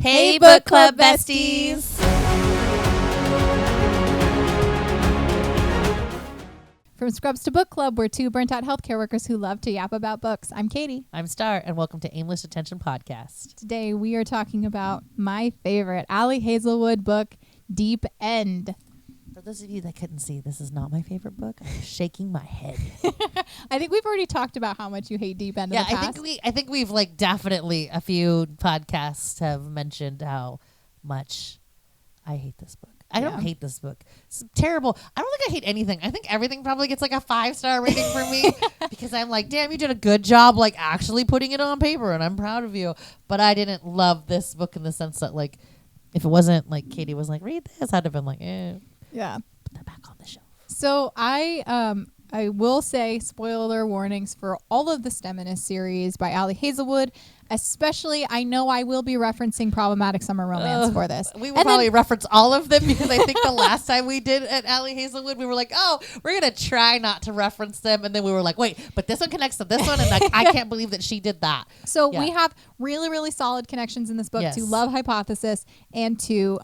Hey, book club besties. From Scrubs to Book Club, we're two burnt-out healthcare workers who love to yap about books. I'm Katy. I'm Starr, and welcome to Aimless Attention Podcast. Today, we are talking about my favorite Ali Hazelwood book, Deep End. For those of you that couldn't see, this is not my favorite book. I'm shaking my head. I think we've already talked about how much you hate Deep End in the past. I think we've like definitely a few podcasts have mentioned how much I hate this book. I don't hate this book. It's terrible. I don't think I hate anything. I think everything probably gets like a 5-star rating for me because I'm like, damn, you did a good job like actually putting it on paper and I'm proud of you. But I didn't love this book in the sense that like if it wasn't like Katy was like, read this, I'd have been like, yeah. Put that back on the shelf. So I will say spoiler warnings for all of the STEMinist series by Ali Hazelwood. Especially, I know I will be referencing Problematic Summer Romance for this. We will probably reference all of them because I think the last time we did at Ali Hazelwood, we were like, oh, we're going to try not to reference them. And then we were like, wait, but this one connects to this one. And like, I can't believe that she did that. So we have really, really solid connections in this book to Love Hypothesis and to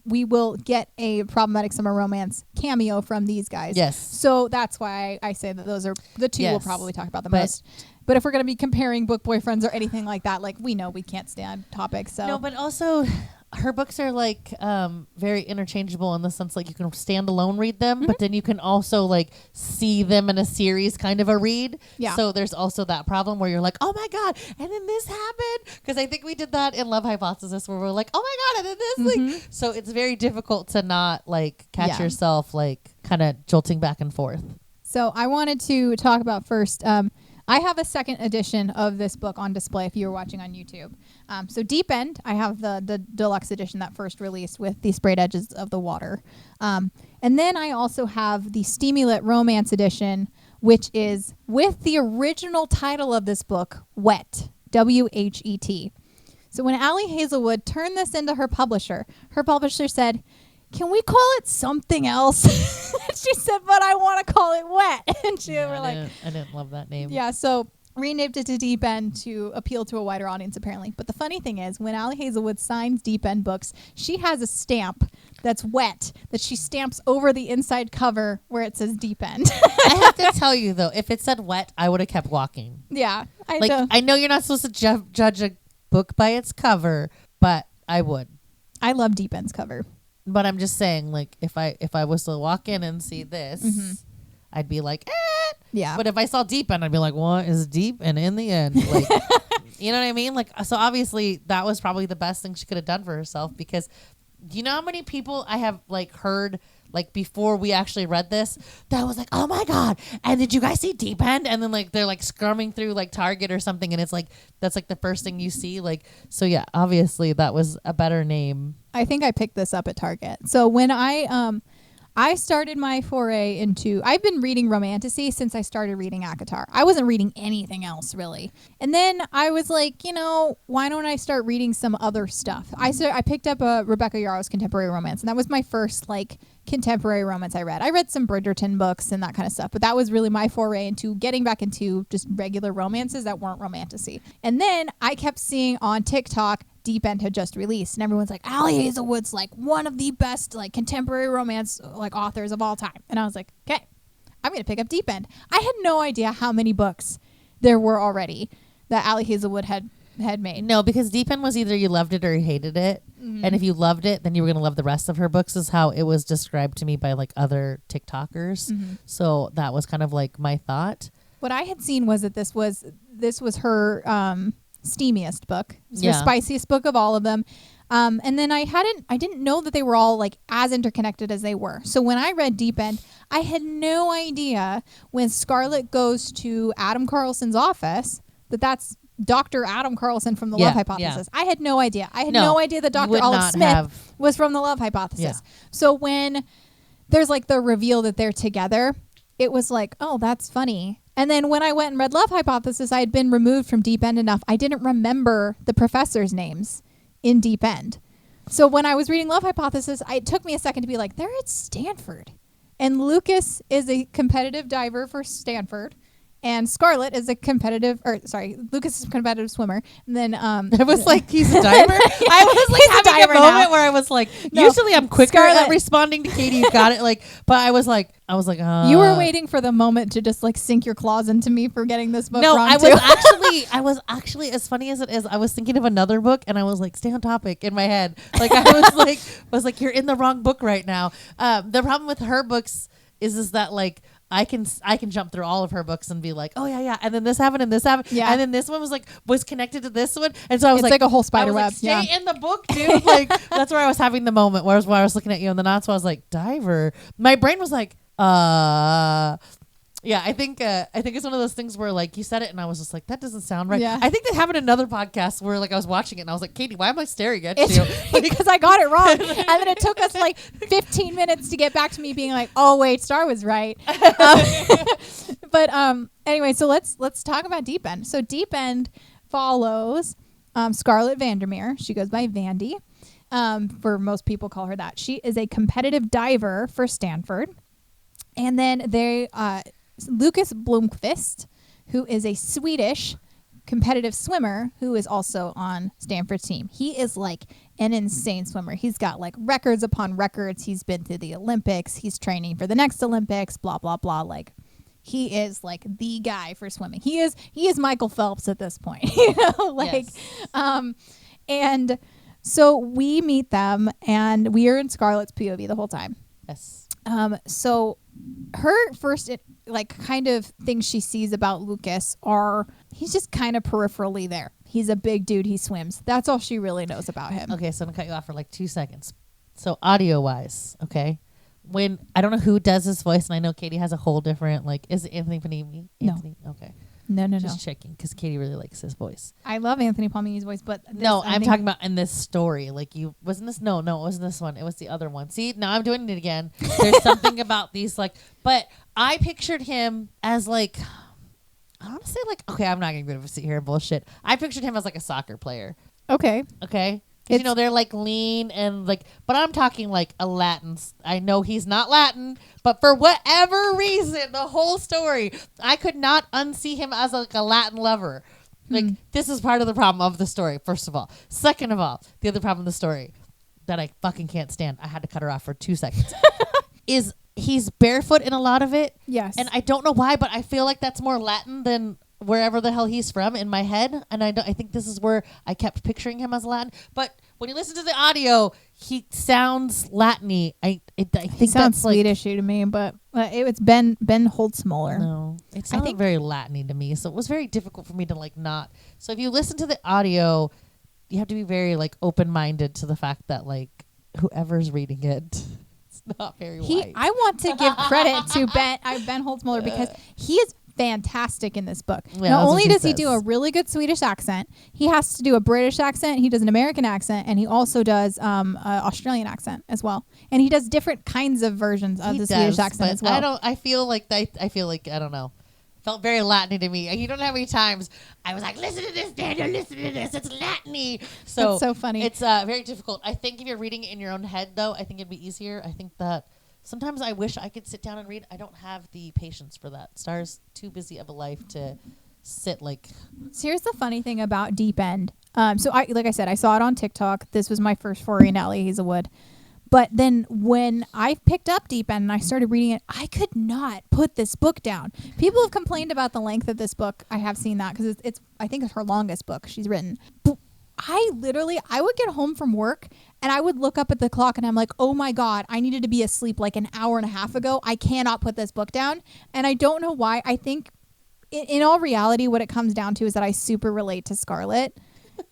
we will get a Problematic Summer Romance cameo from these guys. Yes. So that's why I say that those are the two we'll probably talk about the most. But if we're going to be comparing book boyfriends or anything like that, like we know we can't stand topics. So no, but also her books are like very interchangeable in the sense like you can stand alone read them, but then you can also like see them in a series kind of a read. Yeah. So there's also that problem where you're like, oh my God, and then this happened. Because I think we did that in Love Hypothesis where we're like, oh my God, and then this. Like, so it's very difficult to not like catch yourself like kind of jolting back and forth. So I wanted to talk about first. I have a second edition of this book on display if you were watching on YouTube. So Deep End, I have the deluxe edition that first released with the sprayed edges of the water. And then I also have the Steamy Lit Romance edition, which is with the original title of this book, Wet, W-H-E-T. So when Ali Hazelwood turned this into her publisher said, can we call it something else? She said, but I want to call it Wet. And I didn't love that name. Yeah, so renamed it to Deep End to appeal to a wider audience, apparently. But the funny thing is, when Ali Hazelwood signs Deep End books, she has a stamp that's wet that she stamps over the inside cover where it says Deep End. I have to tell you, though, if it said Wet, I would have kept walking. Yeah. I know you're not supposed to judge a book by its cover, but I would. I love Deep End's cover. But I'm just saying, like, if I was to walk in and see this, I'd be like, eh. Yeah. But if I saw Deep End, I'd be like, what is deep and in the end? Like, you know what I mean? Like, so obviously that was probably the best thing she could have done for herself because do you know how many people I have, like, heard, like, before we actually read this that was like, oh, my God. And did you guys see Deep End? And then, like, they're, like, scrumming through, like, Target or something. And it's, like, that's, like, the first thing you see. Like, so, yeah, obviously that was a better name. I think I picked this up at Target. So when I started my foray into, I've been reading romantasy since I started reading ACOTAR. I wasn't reading anything else really. And then I was like, you know, why don't I start reading some other stuff? I picked up a Rebecca Yarros contemporary romance, and that was my first like contemporary romance I read. I read some Bridgerton books and that kind of stuff, but that was really my foray into getting back into just regular romances that weren't romantasy. And then I kept seeing on TikTok Deep End had just released, and everyone's like, Ali Hazelwood's like one of the best like contemporary romance like authors of all time. And I was like, okay, I'm gonna pick up Deep End. I had no idea how many books there were already that Ali Hazelwood had made. No, because Deep End was either you loved it or you hated it. And if you loved it, then you were gonna love the rest of her books, is how it was described to me by like other TikTokers. So that was kind of like my thought. What I had seen was that this was her steamiest book. It's the spiciest book of all of them. And then I didn't know that they were all like as interconnected as they were. So when I read Deep End, I had no idea when Scarlett goes to Adam Carlson's office that's Dr. Adam Carlson from the Love Hypothesis. I had no idea. I had no idea that Dr. Olive Smith was from the Love Hypothesis. Yeah. So when there's like the reveal that they're together, it was like, oh, that's funny. And then when I went and read Love Hypothesis, I had been removed from Deep End enough. I didn't remember the professors' names in Deep End. So when I was reading Love Hypothesis, it took me a second to be like, they're at Stanford. And Lucas is a competitive diver for Stanford. And Scarlett is a Lucas is a competitive swimmer. And then it was like, he's a diver. I was like, a moment where I was like, usually I'm quicker at responding to Katie. You got it. Like, but I was like, you were waiting for the moment to just like sink your claws into me for getting this book. No, wrong I was actually, as funny as it is, I was thinking of another book, and I was like, stay on topic in my head. Like I was like, you're in the wrong book right now. The problem with her books is that like I can jump through all of her books and be like, oh yeah, and then this happened and this happened, and then this one was connected to this one, and so I was like a whole spider web. Stay in the book, dude. Like that's where I was having the moment where I was looking at you, and then that's why I was like, Diver. My brain was like, yeah, I think it's one of those things where like you said it and I was just like, that doesn't sound right. Yeah. I think that happened in another podcast where like I was watching it and I was like, Katie, why am I staring at you? Because I got it wrong. And then it took us like 15 minutes to get back to me being like, oh wait, Starr was right. But anyway, so let's talk about Deep End. So Deep End follows Scarlett Vandermeer. She goes by Vandy. For most people call her that. She is a competitive diver for Stanford. And then Lucas Blomqvist, who is a Swedish competitive swimmer who is also on Stanford's team. He is like an insane swimmer. He's got like records upon records. He's been to the Olympics. He's training for the next Olympics, blah, blah, blah. Like he is like the guy for swimming. He is Michael Phelps at this point, you know, like, yes. And so we meet them and we are in Scarlett's POV the whole time. Yes. So her first kind of things she sees about Lucas are he's just kind of peripherally there. He's a big dude. He swims. That's all she really knows about him. Okay, so I'm gonna cut you off for like 2 seconds. So audio wise, okay, when I don't know who does his voice, and I know Katie has a whole different is it Anthony Panini? Anthony? No. Okay. No. Just checking because Katie really likes his voice. I love Anthony Palmini's voice, but no, I'm talking about in this story. Like you wasn't this? No, it wasn't this one. It was the other one. See, now I'm doing it again. There's something about these but I pictured him as like I want to say okay, I'm not gonna sit here and bullshit. I pictured him as like a soccer player. Okay. Because they're like lean and but I'm talking like a Latin. I know he's not Latin, but for whatever reason, the whole story, I could not unsee him as like a Latin lover. This is part of the problem of the story, first of all. Second of all, the other problem of the story that I fucking can't stand, I had to cut her off for 2 seconds, is he's barefoot in a lot of it. Yes. And I don't know why, but I feel like that's more Latin than wherever the hell he's from in my head, and I think this is where I kept picturing him as Latin. But when you listen to the audio, he sounds Latin-y. I think he sounds Swedish-y to me, but it's Ben Holtzmoller. No, it sounded very Latin-y to me, so it was very difficult for me to not. So if you listen to the audio, you have to be very open-minded to the fact that whoever's reading it, it's not very white. I want to give credit to Ben Holtzmoller because he is fantastic in this book. Yeah, not only does he do a really good Swedish accent, he has to do a British accent, he does an American accent, and he also does an Australian accent as well. And he does different kinds of versions of the Swedish accent as well. I feel like I don't know. Felt very Latin to me. You don't know how many times I was like, listen to this, Daniel, listen to this. It's Latin-y. So that's so funny. It's very difficult. I think if you're reading it in your own head, though, I think it'd be easier. I think that sometimes I wish I could sit down and read. I don't have the patience for that. Star's too busy of a life to sit So here's the funny thing about Deep End. So like I said, I saw it on TikTok. This was my first foray in Ali Hazelwood. But then when I picked up Deep End and I started reading it, I could not put this book down. People have complained about the length of this book. I have seen that because I think it's her longest book she's written. But I would get home from work and I would look up at the clock and I'm like, oh my God, I needed to be asleep like an hour and a half ago. I cannot put this book down. And I don't know why. I think in all reality, what it comes down to is that I super relate to Scarlett.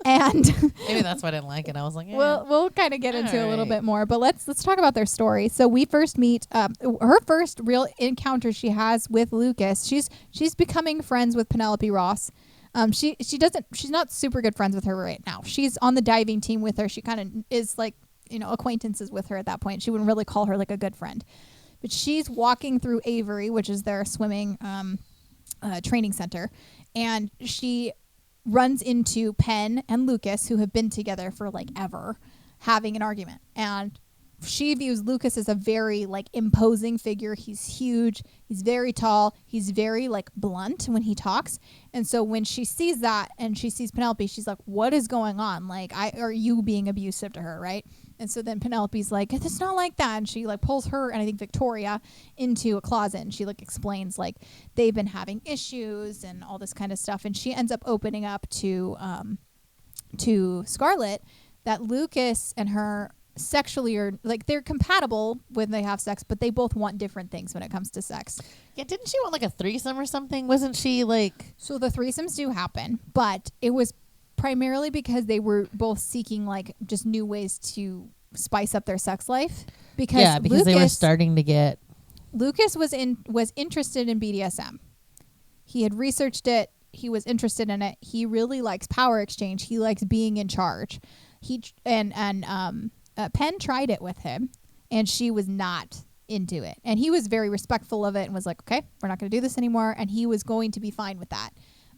And maybe that's why I didn't like it. I was like, we'll kind of get into a little bit more, but let's talk about their story. So we first meet her first real encounter she has with Lucas. She's becoming friends with Penelope Ross. She's not super good friends with her right now. She's on the diving team with her. She kind of is acquaintances with her at that point. She wouldn't really call her like a good friend, but she's walking through Avery, which is their swimming training center, and she runs into Penn and Lucas, who have been together for ever, having an argument. And she views Lucas as a very like imposing figure. He's huge. He's very tall. He's very like blunt when he talks. And so when she sees that and she sees Penelope, she's like, what is going on? Like, are you being abusive to her? Right. And so then Penelope's like, it's not like that. And she like pulls her and I think Victoria into a closet. And she like explains like they've been having issues and all this kind of stuff. And she ends up opening up to Scarlett that Lucas and her sexually are like they're compatible when they have sex, but they both want different things when it comes to sex. Yeah, didn't she want like a threesome or something? Wasn't she like? So the threesomes do happen, but it was primarily because they were both seeking like just new ways to spice up their sex life. Because Lucas, they were starting to get. Lucas was interested in BDSM. He had researched it. He was interested in it. He really likes power exchange. He likes being in charge. Penn tried it with him, and she was not into it. And he was very respectful of it and was like, okay, we're not going to do this anymore. And he was going to be fine with that.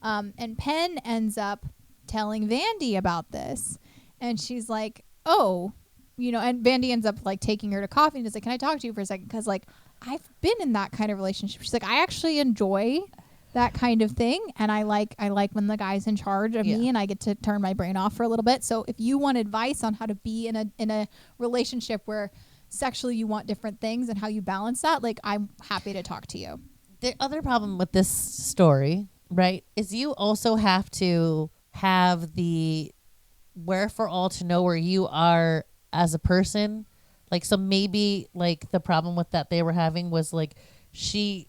And Penn ends up telling Vandy about this. And she's like, oh, and Vandy ends up like taking her to coffee and is like, can I talk to you for a second? Because like, I've been in that kind of relationship. She's like, I actually enjoy that kind of thing, and I like when the guy's in charge of me and I get to turn my brain off for a little bit. So if you want advice on how to be in a relationship where sexually you want different things and how you balance that, like, I'm happy to talk to you. The other problem with this story, right, is you also have to have the wherefore to know where you are as a person. Like, so maybe like the problem with that they were having was like she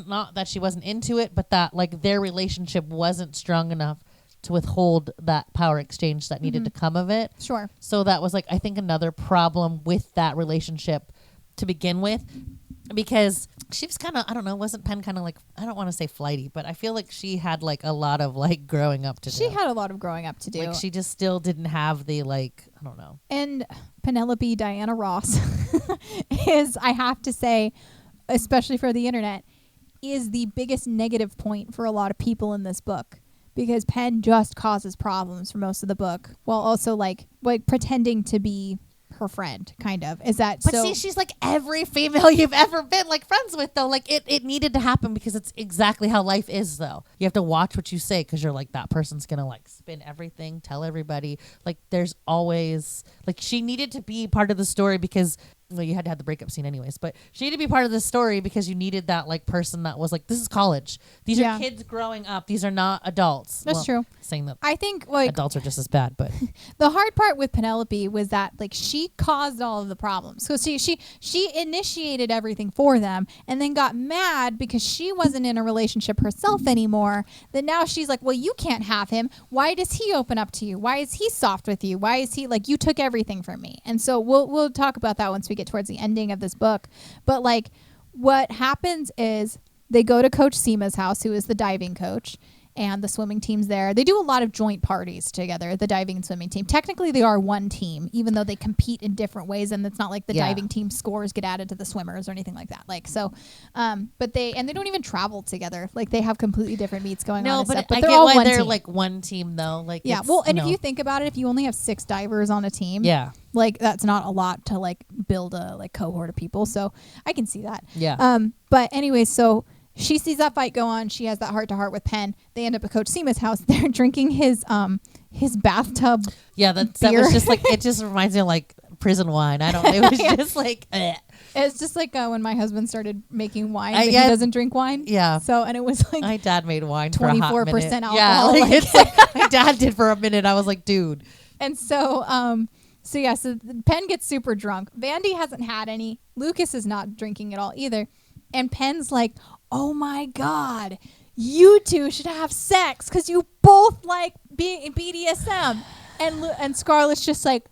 not that she wasn't into it, but that like their relationship wasn't strong enough to withhold that power exchange that needed to come of it. Sure. So that was like, I think, another problem with that relationship to begin with, because she was kind of, I don't know, wasn't Penn kind of like, I don't want to say flighty, but I feel like she had like a lot of like growing up to do. She had a lot of growing up to do. Like, she just still didn't have the like, I don't know. And Penelope Diana Ross is, I have to say, especially for the internet, is the biggest negative point for a lot of people in this book, because Penn just causes problems for most of the book while also like pretending to be her friend, kind of. Is that but so? See, she's like every female you've ever been like friends with, though. Like it needed to happen because it's exactly how life is, though. You have to watch what you say, because you're like, that person's gonna like spin everything, tell everybody. Like, there's always like, she needed to be part of the story because, well, you had to have the breakup scene anyways, but she needed to be part of the story because you needed that like person that was like, this is college. These are kids growing up. These are not adults. That's true. Saying that I think like adults are just as bad, but the hard part with Penelope was that like she caused all of the problems. So she initiated everything for them and then got mad because she wasn't in a relationship herself anymore. Then now she's like, well, you can't have him. Why does he open up to you? Why is he soft with you? Why is he like, you took everything from me? And so we'll talk about that once we get towards the ending of this book. But like, what happens is they go to Coach Seema's house, who is the diving coach, and the swimming team's there. They do a lot of joint parties together, the diving and swimming team. Technically, they are one team, even though they compete in different ways, and it's not like the diving team scores get added to the swimmers or anything like that. Like, so, but they don't even travel together. Like, they have completely different meets going on. No, but they're I get all why one they're team. like one team, though. Like, yeah, well, and if you think about it, if you only have 6 divers on a team, like, that's not a lot to like build a like cohort of people. So I can see that. Yeah. But anyway, so she sees that fight go on. She has that heart-to-heart with Penn. They end up at Coach Seema's house. They're drinking his bathtub. Yeah, that was just like, it just reminds me of like prison wine. I don't know. It was just like, It's just like when my husband started making wine, but he doesn't drink wine. Yeah. So, and it was like my dad made wine 24% for a hot minute. alcohol. Yeah, like it's like my dad did for a minute. I was like, dude. And so, so Penn gets super drunk. Vandy hasn't had any. Lucas is not drinking at all either. And Penn's like, oh my God, you two should have sex because you both like being BDSM. And Scarlett's just like,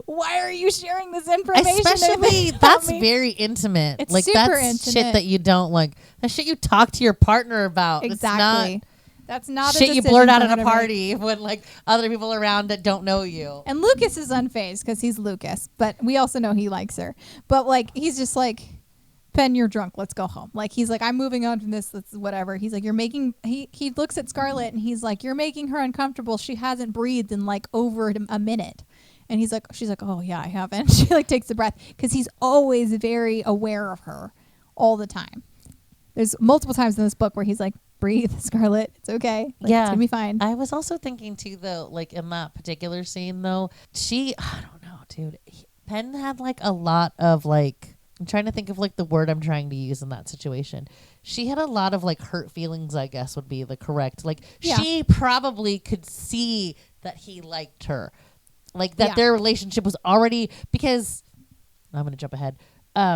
why are you sharing this information? Especially, that's very intimate. It's like, super that's intimate. shit that you don't like. That shit you talk to your partner about. Exactly. That's not shit you blurt out at a party when like other people around that don't know you. And Lucas is unfazed because he's Lucas, but we also know he likes her. But like, he's just like, Penn, you're drunk. Let's go home. Like, he's like, I'm moving on from this. Let's whatever. He's like, you're making. He looks at Scarlett and he's like, you're making her uncomfortable. She hasn't breathed in like over a minute. And she's like, oh yeah, I haven't. She like takes a breath because he's always very aware of her all the time. There's multiple times in this book where he's like, breathe, Scarlett, it's okay. Like, it's gonna be fine. I was also thinking too, though, like in that particular scene, though, I don't know, dude. Penn had like a lot of like, I'm trying to think of like the word I'm trying to use in that situation. She had a lot of like hurt feelings, I guess would be the correct. Like she probably could see that he liked her, like that their relationship was already, because I'm gonna jump ahead.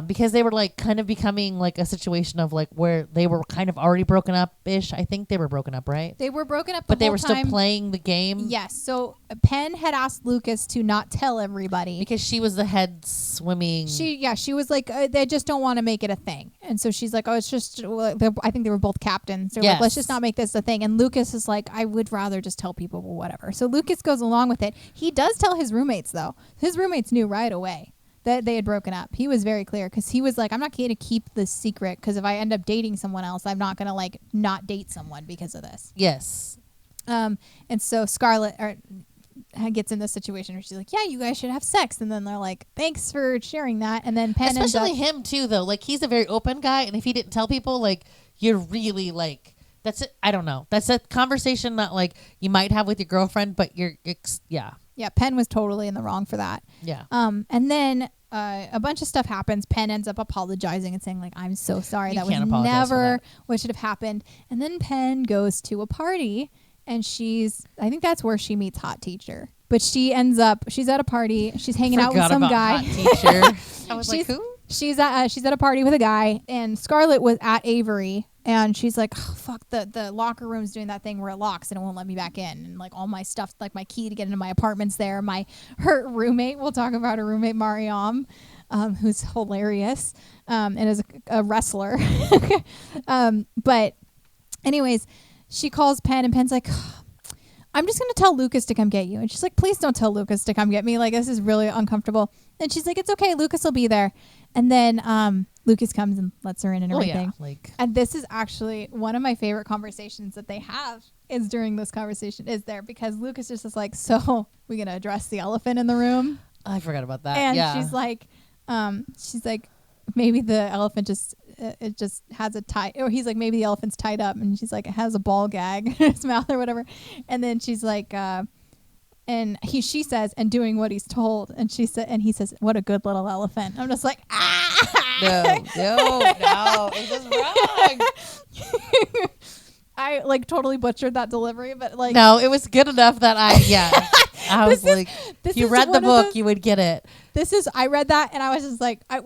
Because they were like kind of becoming like a situation of like where they were kind of already broken up ish. I think they were broken up, right? They were broken up, but they were still playing the game. Yes. So Penn had asked Lucas to not tell everybody because she was the head swimming. She was like, they just don't want to make it a thing, and so she's like, oh, it's just. I think they were both captains. They're like, let's just not make this a thing. And Lucas is like, I would rather just tell people, well, whatever. So Lucas goes along with it. He does tell his roommates though. His roommates knew right away that they had broken up. He was very clear because he was like, I'm not going to keep this secret because if I end up dating someone else, I'm not going to like not date someone because of this. Yes. And so Scarlett gets in this situation where she's like, yeah, you guys should have sex. And then they're like, thanks for sharing that. And then Penn especially him too, though. Like he's a very open guy. And if he didn't tell people, like you're really like, that's it. I don't know. That's a conversation that like you might have with your girlfriend, but yeah. Yeah. Penn was totally in the wrong for that. Yeah. And then a bunch of stuff happens. Penn ends up apologizing and saying like, I'm so sorry. That was never what should have happened. And then Penn goes to a party and I think that's where she meets Hot Teacher. But she's at a party. She's hanging out with some guy. Hot Teacher. I was like, who? She's at a party with a guy, and Scarlett was at Avery, and she's like, oh, fuck, the locker room's doing that thing where it locks and it won't let me back in, and like all my stuff, like my key to get into my apartment's there. Her roommate, we'll talk about her roommate Mariam, who's hilarious, and is a wrestler. But anyways, she calls Penn, and Penn's like, I'm just going to tell Lucas to come get you. And she's like, please don't tell Lucas to come get me. Like, this is really uncomfortable. And she's like, it's okay. Lucas will be there. And then Lucas comes and lets her in and everything. Yeah, and this is actually one of my favorite conversations that they have is during this conversation is there because Lucas just is like, so we're going to address the elephant in the room. I forgot about that. And she's like, maybe the elephant just has a tie, or he's like, maybe the elephant's tied up, and she's like, it has a ball gag in its mouth or whatever. And then she's like, she says, and doing what he's told, and he says, what a good little elephant. I'm just like, no, it's just wrong. I like totally butchered that delivery, but like, no, it was good enough that I was like, if you read the book, you would get it. I read that and I was just like, I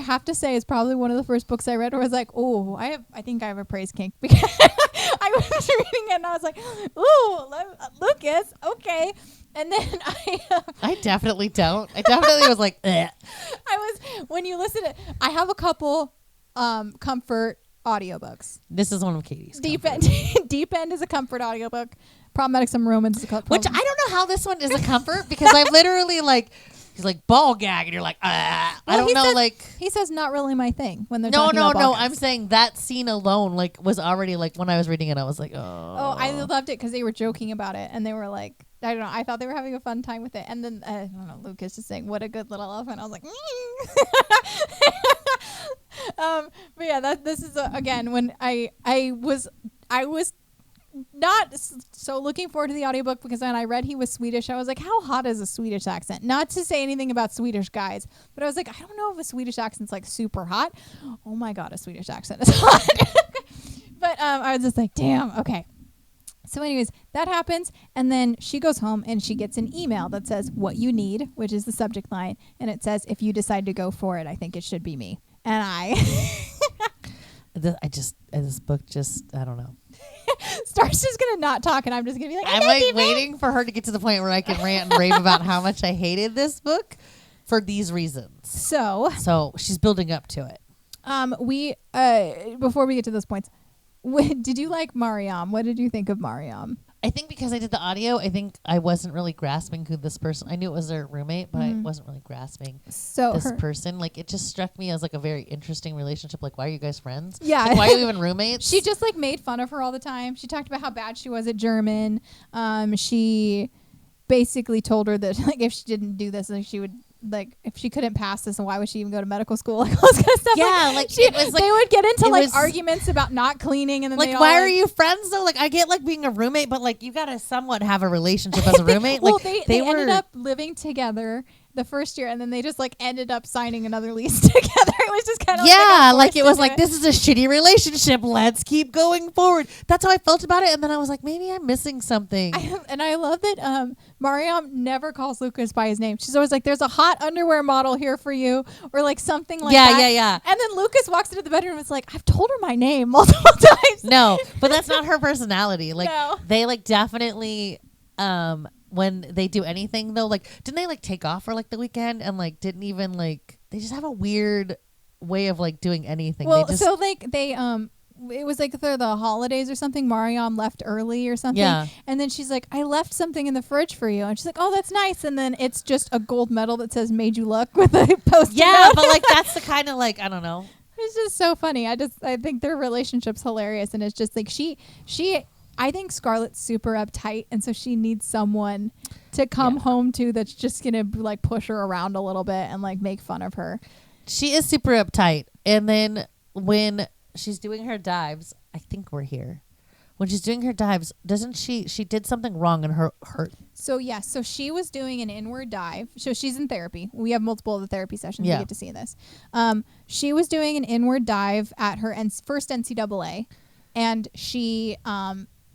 have to say is probably one of the first books I read where I was like, oh, I think I have a praise kink because I was reading it and I was like, ooh, Lucas, okay. And then I definitely don't. I definitely was like, ugh. When you listen to, I have a couple comfort audiobooks. This is one of Katie's. Deep End is a comfort audiobook. Problematic Some Romance is a comfort. Which I don't know how this one is a comfort because I literally like, he's like ball gag and you're like, I don't know. He says not really my thing when they're no. gags. I'm saying that scene alone was already like when I was reading it, I was like, oh, I loved it because they were joking about it and they were like, I don't know. I thought they were having a fun time with it. And then, I don't know, Lucas just saying, what a good little elephant. I was like, but yeah, this is, again, when I was not so looking forward to the audiobook because when I read he was Swedish, I was like, how hot is a Swedish accent? Not to say anything about Swedish guys, but I was like, I don't know if a Swedish accent's like super hot. Oh my God, a Swedish accent is hot. But I was just like, damn, okay. So anyways, that happens, and then she goes home, and she gets an email that says, what you need, which is the subject line, and it says, if you decide to go for it, I think it should be me. And this book just, I don't know. Star's just going to not talk, and I'm just going to be like, I'm like waiting for her to get to the point where I can rant and rave about how much I hated this book for these reasons. So she's building up to it. Before we get to those points, did you like Mariam? What did you think of Mariam? I think because I did the audio, I think I wasn't really grasping who this person. I knew it was their roommate, but I wasn't really grasping this person. Like, it just struck me as like a very interesting relationship. Like, why are you guys friends? Yeah, like, why are you even roommates? She just like made fun of her all the time. She talked about how bad she was at German. She basically told her that like if she didn't do this, like she would. Like if she couldn't pass this, and why would she even go to medical school? Like all this kind of stuff. Yeah, like it was like they would get into like arguments about not cleaning, and then like why are you friends though? Like I get like being a roommate, but like you gotta somewhat have a relationship as a roommate. Well, like they ended up living together the first year, and then they just like ended up signing another lease together. It was just kind of like it was like this is a shitty relationship. Let's keep going forward. That's how I felt about it, and then I was like, maybe I'm missing something. And I love that Mariam never calls Lucas by his name. She's always like, "There's a hot underwear model here for you," or like something like that. Yeah. And then Lucas walks into the bedroom and is like, "I've told her my name multiple times." No, but that's not her personality. Like No. they like definitely when they do anything though, like didn't they like take off for like the weekend and like didn't even like they just have a weird way of like doing anything. Well, so like they it was like for the holidays or something. Mariam left early or something. Yeah. And then she's like, "I left something in the fridge for you." And she's like, "Oh, that's nice." And then it's just a gold medal that says "Made you look" with a post-it note. But like that's the kind of like I don't know. It's just so funny. I think their relationship's hilarious, and it's just like she I think Scarlett's super uptight, and so she needs someone to come home to that's just gonna like push her around a little bit and like make fun of her. She is super uptight, and then when she's doing her dives, I think we're here. When she's doing her dives, doesn't she did something wrong in her So yes, so she was doing an inward dive. So she's in therapy. We have multiple of the therapy sessions. We get to see this. She was doing an inward dive at her first NCAA, and she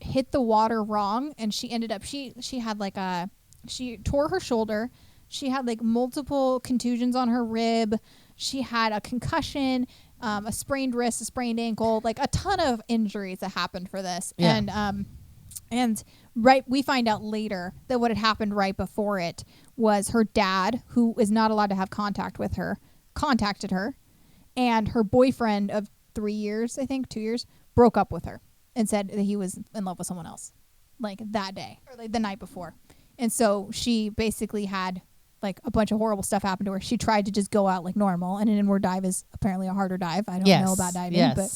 hit the water wrong, and she ended up she had like she tore her shoulder. She had like multiple contusions on her rib. She had a concussion, a sprained wrist, a sprained ankle, like a ton of injuries that happened for this. Yeah. And we find out later that what had happened right before it was her dad, who is not allowed to have contact with her, contacted her, and her boyfriend of 3 years, I think 2 years, broke up with her and said that he was in love with someone else, like that day or like the night before. And so she basically had like a bunch of horrible stuff happen to her. She tried to just go out like normal, and an inward dive is apparently a harder dive. I don't know about diving, but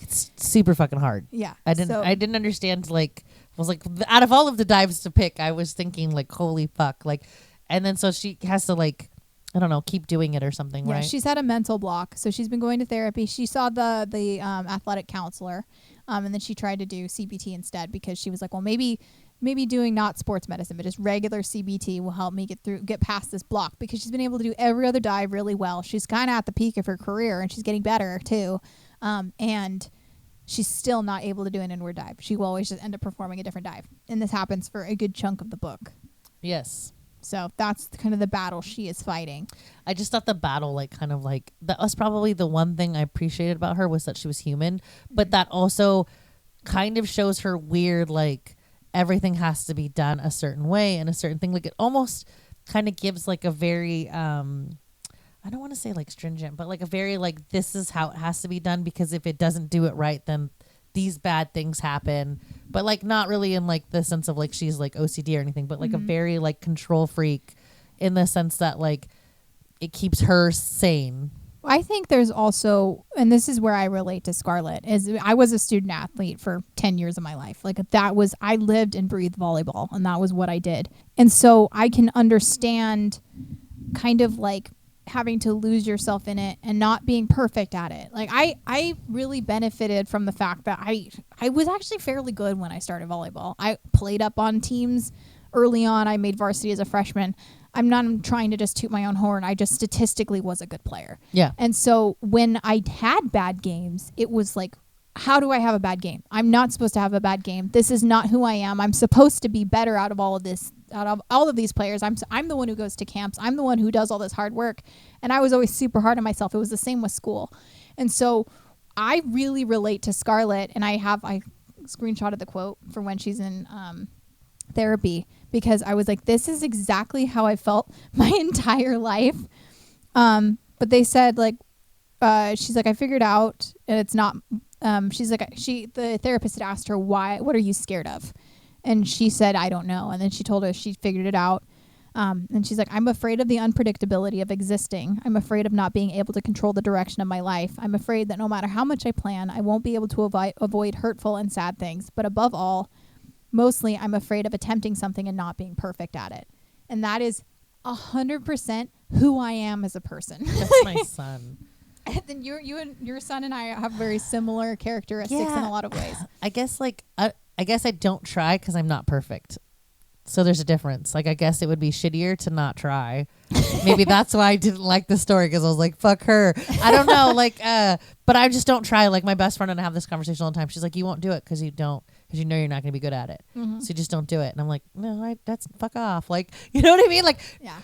it's super fucking hard. Yeah. I didn't understand, like, I was like, out of all of the dives to pick, I was thinking like, holy fuck. Like, and then so she has to like, I don't know, keep doing it or something, right? She's had a mental block. So she's been going to therapy. She saw the athletic counselor, and then she tried to do CBT instead because she was like, well, maybe doing not sports medicine, but just regular CBT will help me get past this block, because she's been able to do every other dive really well. She's kind of at the peak of her career, and she's getting better too. And she's still not able to do an inward dive. She will always just end up performing a different dive. And this happens for a good chunk of the book. Yes. So that's kind of the battle she is fighting. I just thought the battle, like, kind of like, that was probably the one thing I appreciated about her, was that she was human. But that also kind of shows her weird, like, everything has to be done a certain way and a certain thing. Like, it almost kind of gives like a very, I don't want to say like stringent, but like a very like, this is how it has to be done, because if it doesn't do it right, then these bad things happen. But like not really in like the sense of like she's like OCD or anything, but like a very like control freak, in the sense that like it keeps her sane. I think there's also, and this is where I relate to Scarlett, is I was a student athlete for 10 years of my life. Like I lived and breathed volleyball, and that was what I did. And so I can understand kind of like having to lose yourself in it and not being perfect at it. Like I really benefited from the fact that I was actually fairly good when I started volleyball. I played up on teams early on. I made varsity as a freshman. I'm not trying to just toot my own horn. I just statistically was a good player. Yeah. And so when I had bad games, it was like, how do I have a bad game? I'm not supposed to have a bad game. This is not who I am. I'm supposed to be better out of all of this, out of all of these players. I'm the one who goes to camps. I'm the one who does all this hard work. And I was always super hard on myself. It was the same with school. And so I really relate to Scarlett, and I screenshotted the quote for when she's in therapy, because I was like, this is exactly how I felt my entire life. But they said like, she's like, I figured out, and it's not, she's like, the therapist had asked her, what are you scared of? And she said, I don't know. And then she told her she figured it out. And she's like, I'm afraid of the unpredictability of existing. I'm afraid of not being able to control the direction of my life. I'm afraid that no matter how much I plan, I won't be able to avoid hurtful and sad things. But above all, mostly I'm afraid of attempting something and not being perfect at it. And that is 100% who I am as a person. That's my son. And then you and your son and I have very similar characteristics in a lot of ways. I guess I guess I don't try because I'm not perfect. So there's a difference. Like, I guess it would be shittier to not try. Maybe that's why I didn't like the story, because I was like, fuck her. I don't know. But I just don't try. Like, my best friend and I have this conversation all the time. She's like, you won't do it because you know you're not going to be good at it. Mm-hmm. So you just don't do it. And I'm like, no, that's fuck off. Like, you know what I mean? Like,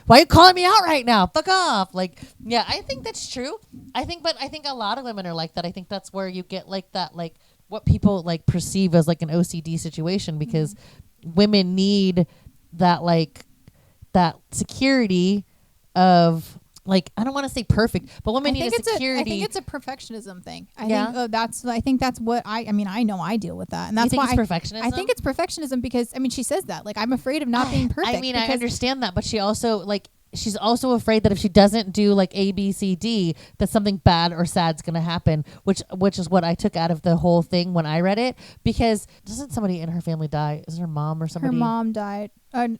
why are you calling me out right now? Fuck off. Like, yeah, I think that's true. I think a lot of women are like that. I think that's where you get like that, like what people like perceive as like an OCD situation, because women need that, like, that security of, like, I don't want to say perfect, but women need a security. I think it's a perfectionism thing. I think that's what I know I deal with that. And that's why it's perfectionism? I think it's perfectionism because, I mean, she says that, like, I'm afraid of not being perfect. I mean, I understand that, but she also, like, she's also afraid that if she doesn't do like A, B, C, D, that something bad or sad's going to happen, which is what I took out of the whole thing when I read it. Because doesn't somebody in her family die? Is it her mom or somebody? Her mom died. Her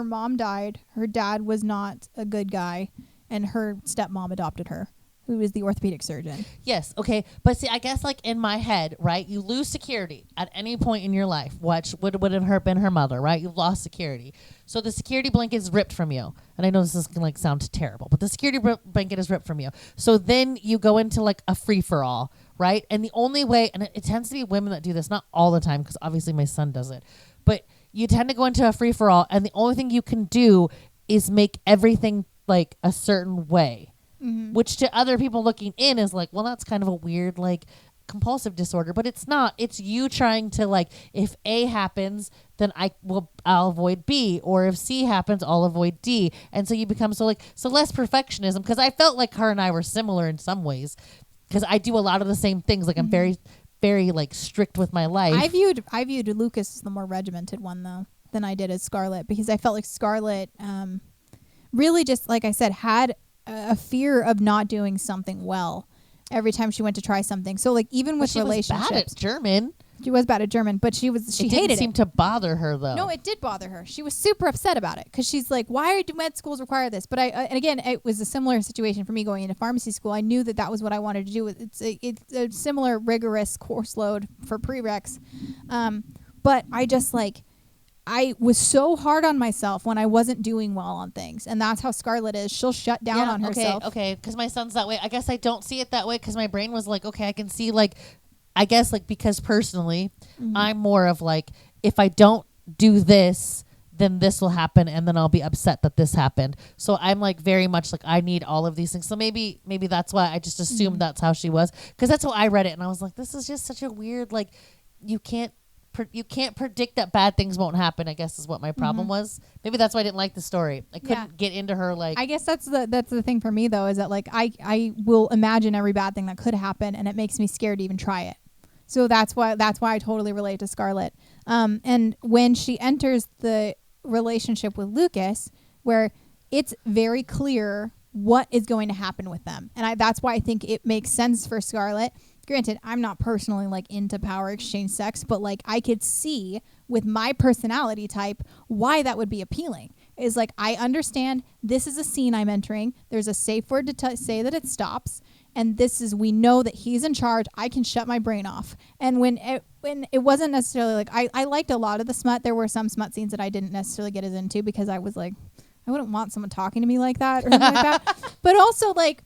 mom died. Her dad was not a good guy, and her stepmom adopted her, who is the orthopedic surgeon. Yes, okay. But see, I guess, like, in my head, right, you lose security at any point in your life. What would have been her mother, right? You've lost security. So the security blanket is ripped from you. And I know this is going to, like, sound terrible, but the security blanket is ripped from you. So then you go into, like, a free-for-all, right? And the only way, and it tends to be women that do this, not all the time, because obviously my son does it, but you tend to go into a free-for-all, and the only thing you can do is make everything, like, a certain way. Mm-hmm. Which to other people looking in is like, well, that's kind of a weird, like, compulsive disorder, but it's not. It's you trying to, like, if A happens, then I'll avoid B, or if C happens, I'll avoid D. And so you become so less perfectionism, because I felt like her and I were similar in some ways, because I do a lot of the same things. Like, I'm very, very, like, strict with my life. I viewed Lucas as the more regimented one, though, than I did as Scarlett, because I felt like Scarlett really just, like I said, had a fear of not doing something well every time she went to try something. So, like, even with relationships, she was bad at German. She was bad at German, but she hated it. Didn't seem to bother her, though. No, it did bother her. She was super upset about it, because she's like, "Why do med schools require this?" But and again, it was a similar situation for me going into pharmacy school. I knew that was what I wanted to do. It's a similar rigorous course load for prereqs, but I just, like, I was so hard on myself when I wasn't doing well on things. And that's how Scarlett is. She'll shut down on herself. Okay, because my son's that way. I guess I don't see it that way, because my brain was like, okay, I can see, like, I guess, like, because personally, I'm more of, like, if I don't do this, then this will happen, and then I'll be upset that this happened. So I'm, like, very much, like, I need all of these things. So maybe that's why I just assumed that's how she was, because that's how I read it. And I was like, this is just such a weird, like, you can't predict that bad things won't happen, I guess, is what my problem was. Maybe that's why I didn't like the story. I couldn't get into her, like... I guess that's the thing for me, though, is that, like, I will imagine every bad thing that could happen, and it makes me scared to even try it. So that's why I totally relate to Scarlett. And when she enters the relationship with Lucas, where it's very clear what is going to happen with them. And that's why I think it makes sense for Scarlett. Granted, I'm not personally, like, into power exchange sex, but, like, I could see with my personality type why that would be appealing. Is like, I understand this is a scene I'm entering. There's a safe word to say that it stops. And we know that he's in charge. I can shut my brain off. And when it wasn't necessarily, like, I liked a lot of the smut. There were some smut scenes that I didn't necessarily get as into, because I was like, I wouldn't want someone talking to me like that or something like that. But also, like...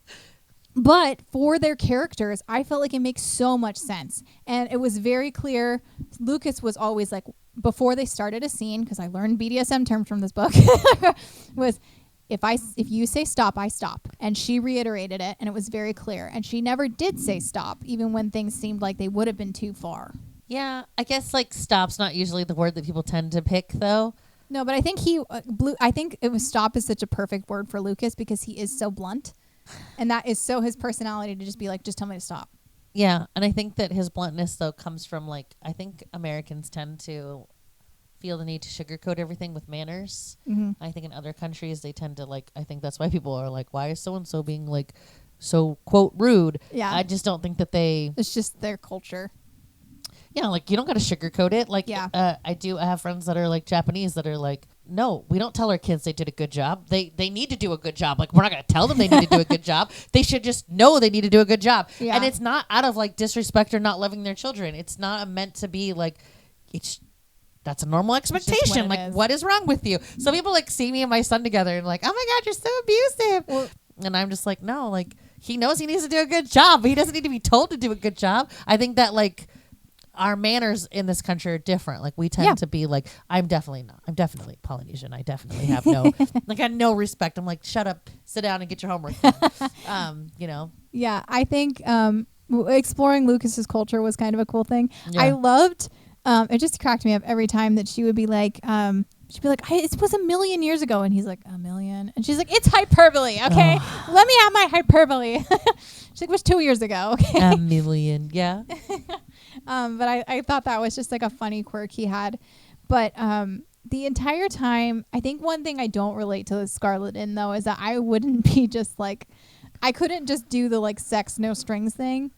But for their characters, I felt like it makes so much sense. And it was very clear. Lucas was always like, before they started a scene, because I learned BDSM terms from this book, was if you say stop, I stop. And she reiterated it, and it was very clear. And she never did say stop, even when things seemed like they would have been too far. Yeah, I guess, like, stop's not usually the word that people tend to pick, though. No, but I think I think it was stop is such a perfect word for Lucas, because he is so blunt. And that is so his personality, to just be like, just tell me to stop. Yeah, and I think that his bluntness, though, comes from, like, I think Americans tend to feel the need to sugarcoat everything with manners. Mm-hmm. I think in other countries, they tend to, like, I think that's why people are like, why is so-and-so being, like, so, quote, rude? Yeah. I just don't think that it's just their culture. Yeah, like you don't got to sugarcoat it. Like, Yeah. I have friends that are like Japanese that are like, no, we don't tell our kids they did a good job. They need to do a good job. Like, we're not going to tell them they need to do a good job. They should just know they need to do a good job. Yeah. And it's not out of like disrespect or not loving their children. It's not meant to be like, that's a normal expectation. Like, what is wrong with you? Some people like see me and my son together and like, oh my God, you're so abusive. Well, and I'm just like, no, like he knows he needs to do a good job, but he doesn't need to be told to do a good job. I think that like our manners in this country are different. Like we tend to be like, I'm definitely Polynesian. I definitely have no, like I have no respect. I'm like, shut up, sit down and get your homework done. You know? Yeah. I think, exploring Lucas's culture was kind of a cool thing. Yeah. I loved, it just cracked me up every time that she would be like, it was 1,000,000 years ago. And he's like, 1,000,000. And she's like, it's hyperbole. Okay. Let me have my hyperbole. She's like, it was 2 years ago. Okay. 1,000,000. Yeah. But I thought that was just like a funny quirk he had. But, the entire time, I think one thing I don't relate to Scarlett in though, is that I wouldn't be just like, I couldn't just do the like sex, no strings thing.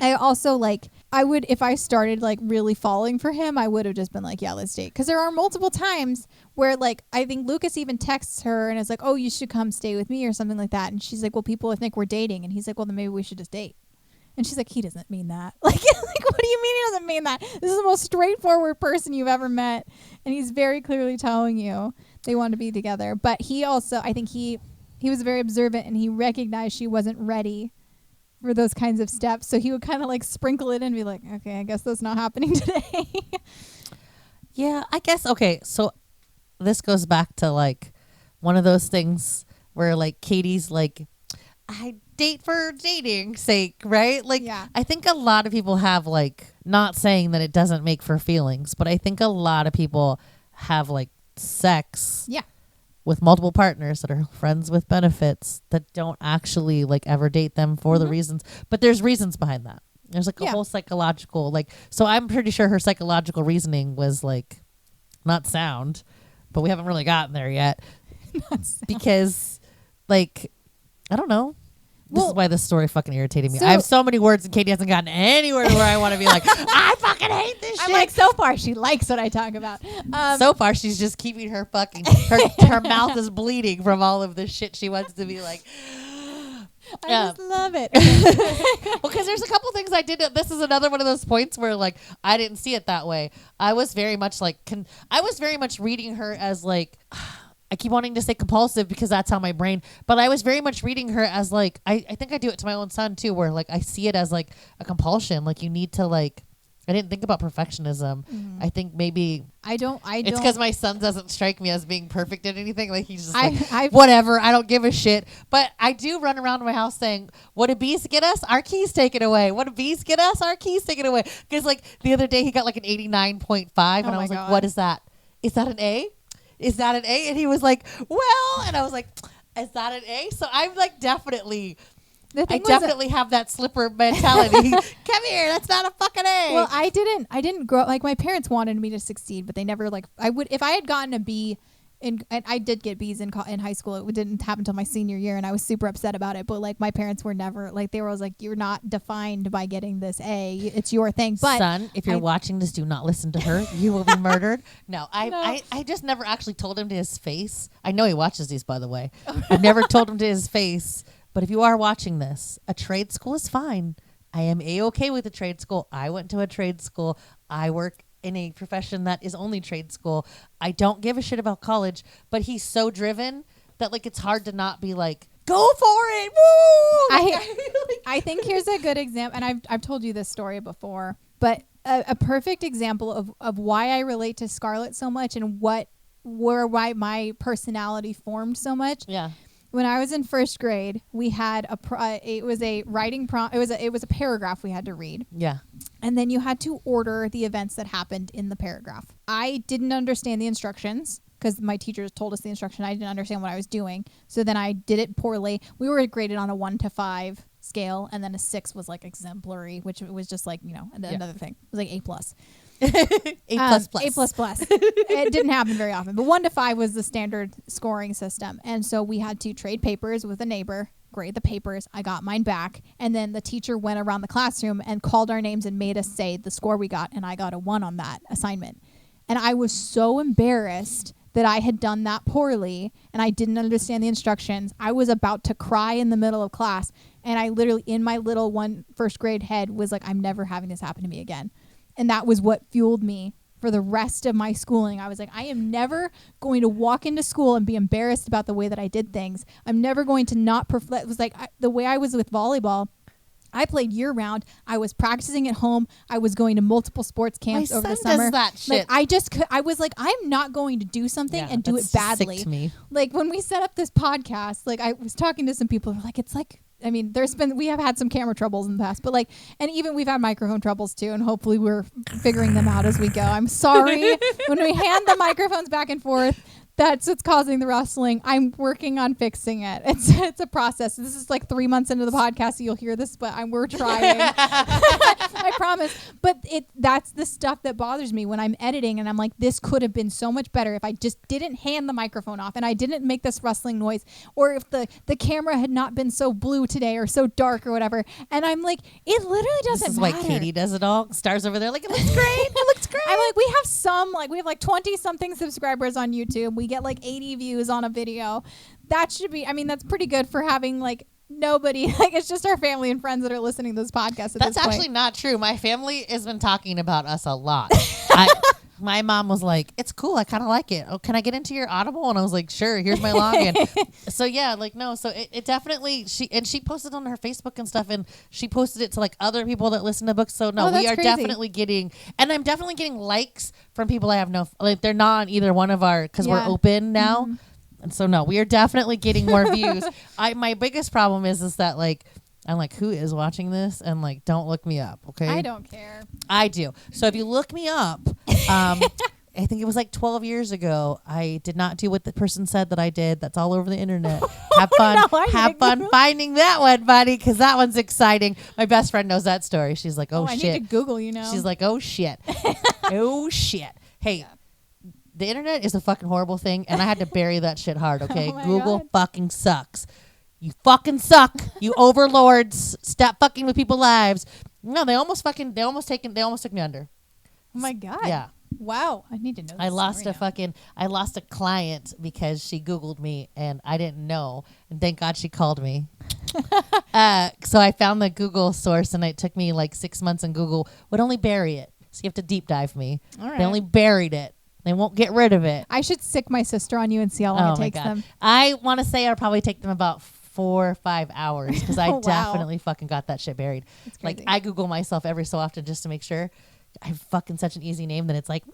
I also like, if I started like really falling for him, I would have just been like, yeah, let's date. Cause there are multiple times where like, I think Lucas even texts her and is like, oh, you should come stay with me or something like that. And she's like, well, people think we're dating. And he's like, well, then maybe we should just date. And she's like, he doesn't mean that. Like, what do you mean he doesn't mean that? This is the most straightforward person you've ever met. And he's very clearly telling you they want to be together. But he also, I think he was very observant and he recognized she wasn't ready for those kinds of steps. So he would kind of like sprinkle it in and be like, okay, I guess that's not happening today. Yeah, I guess. Okay. So this goes back to like one of those things where like Katy's like, I date for dating's sake, right? Like, yeah. I think a lot of people have like, not saying that it doesn't make for feelings, but I think a lot of people have like sex. Yeah. With multiple partners that are friends with benefits that don't actually like ever date them for the reasons, but there's reasons behind that. There's like a whole psychological, like, so I'm pretty sure her psychological reasoning was like not sound, but we haven't really gotten there yet because like, I don't know. This is why this story fucking irritated me. I have so many words and Katy hasn't gotten anywhere where I want to be like, I fucking hate this shit. I'm like, so far she likes what I talk about. So far she's just keeping her fucking, her mouth is bleeding from all of the shit she wants to be like. I just love it. Well, because there's a couple things I did. This is another one of those points where like I didn't see it that way. I was very much like, I was very much reading her as like, I keep wanting to say compulsive because that's how my brain, but I was very much reading her as like, I think I do it to my own son too, where like I see it as like a compulsion. Like you need to like, I didn't think about perfectionism. I think maybe I don't. It's because my son doesn't strike me as being perfect at anything. Like he's just like, whatever, I don't give a shit. But I do run around my house saying, what do bees get us? Our keys taken away. What do bees get us? Our keys taken away. Because like the other day he got like an 89.5 and I was like, what is that? Is that an A? Is that an A? And he was like, well, and I was like, is that an A? So I'm like, definitely have that slipper mentality. Come here, that's not a fucking A. Well, I didn't grow like my parents wanted me to succeed, but they never like I would if I had gotten a B. And I did get B's in high school. It didn't happen until my senior year, and I was super upset about it. But like my parents were never like they were always like, you're not defined by getting this A. It's your thing. But son, if you're watching this, do not listen to her. You will be murdered. No, I just never actually told him to his face. I know he watches these, by the way. I've never told him to his face. But if you are watching this, a trade school is fine. I am A-okay with a trade school. I went to a trade school. I work in a profession that is only trade school. I don't give a shit about college, but he's so driven that like it's hard to not be like, go for it. Woo! I think here's a good example, and I've told you this story before, but a perfect example of why I relate to Scarlett so much and why my personality formed so much. Yeah. When I was in first grade, we had it was a writing prompt. It was a paragraph we had to read. Yeah. And then you had to order the events that happened in the paragraph. I didn't understand the instructions because my teachers told us the instruction. I didn't understand what I was doing. So then I did it poorly. We were graded on a 1 to 5 scale, and then a 6 was like exemplary, which was just like, another thing. It was like A+. A++. It didn't happen very often, but 1 to 5 was the standard scoring system. And so we had to trade papers with a neighbor, grade the papers. I got mine back. And then the teacher went around the classroom and called our names and made us say the score we got. And I got a 1 on that assignment. And I was so embarrassed that I had done that poorly and I didn't understand the instructions. I was about to cry in the middle of class. And I literally, in my little first grade head, was like, I'm never having this happen to me again. And that was what fueled me for the rest of my schooling. I was like, I am never going to walk into school and be embarrassed about the way that I did things. I'm never going to not perform. It was like the way I was with volleyball. I played year round. I was practicing at home. I was going to multiple sports camps over the summer. That shit. Like I was like, I'm not going to do something and do it badly. Sick to me. Like when we set up this podcast, like I was talking to some people who were like, it's like, I mean, we have had some camera troubles in the past, but like, and even we've had microphone troubles too, and hopefully we're figuring them out as we go. I'm sorry. When we hand the microphones back and forth, that's what's causing the rustling. I'm working on fixing it. It's a process. This is like 3 months into the podcast, so you'll hear this, but we're trying. I promise. But that's the stuff that bothers me when I'm editing, and I'm like, this could have been so much better if I just didn't hand the microphone off and I didn't make this rustling noise, or if the camera had not been so blue today or so dark or whatever. And I'm like, it literally doesn't matter. This is why Katy does it all. Star's over there like, it looks great. It looks great. I'm like, we have like 20 something subscribers on YouTube. We get like 80 views on a video. That should be, I mean, that's pretty good for having like nobody, like it's just our family and friends that are listening to this podcast at That's this point. actually not true. My family has been talking about us a lot. My mom was like, it's cool. I kind of like it. Oh, can I get into your Audible? And I was like, sure. Here's my login. So yeah, like, no. So it definitely, she posted on her Facebook and stuff, and she posted it to like other people that listen to books. So no, we are crazy. Definitely getting, and I'm definitely getting likes from people I have no, like they're not on either one of our, cause we're open now. Mm-hmm. And so no, we are definitely getting more views. My biggest problem is that like, I'm like, who is watching this? And like, don't look me up, okay? I don't care. I do. So if you look me up, I think it was like 12 years ago, I did not do what the person said that I did. That's all over the internet. Have fun. Have fun finding that one, buddy, because that one's exciting. My best friend knows that story. She's like, oh shit. I need to Google, you know. She's like, oh shit. Oh shit. Hey. The internet is a fucking horrible thing, and I had to bury that shit hard, okay? Google fucking sucks. You fucking suck. You overlords. Stop fucking with people's lives. No, they almost took me under. Oh my God. Yeah. Wow. I need to know this. I lost a client because she Googled me and I didn't know. And thank God she called me. So I found the Google source, and it took me like 6 months, and Google would only bury it. So you have to deep dive me. All right. They only buried it. They won't get rid of it. I should sick my sister on you and see how long it takes them. I want to say I'll probably take them about 4 or 5 hours, because I definitely fucking got that shit buried. Like I Google myself every so often just to make sure. I have fucking such an easy name that it's like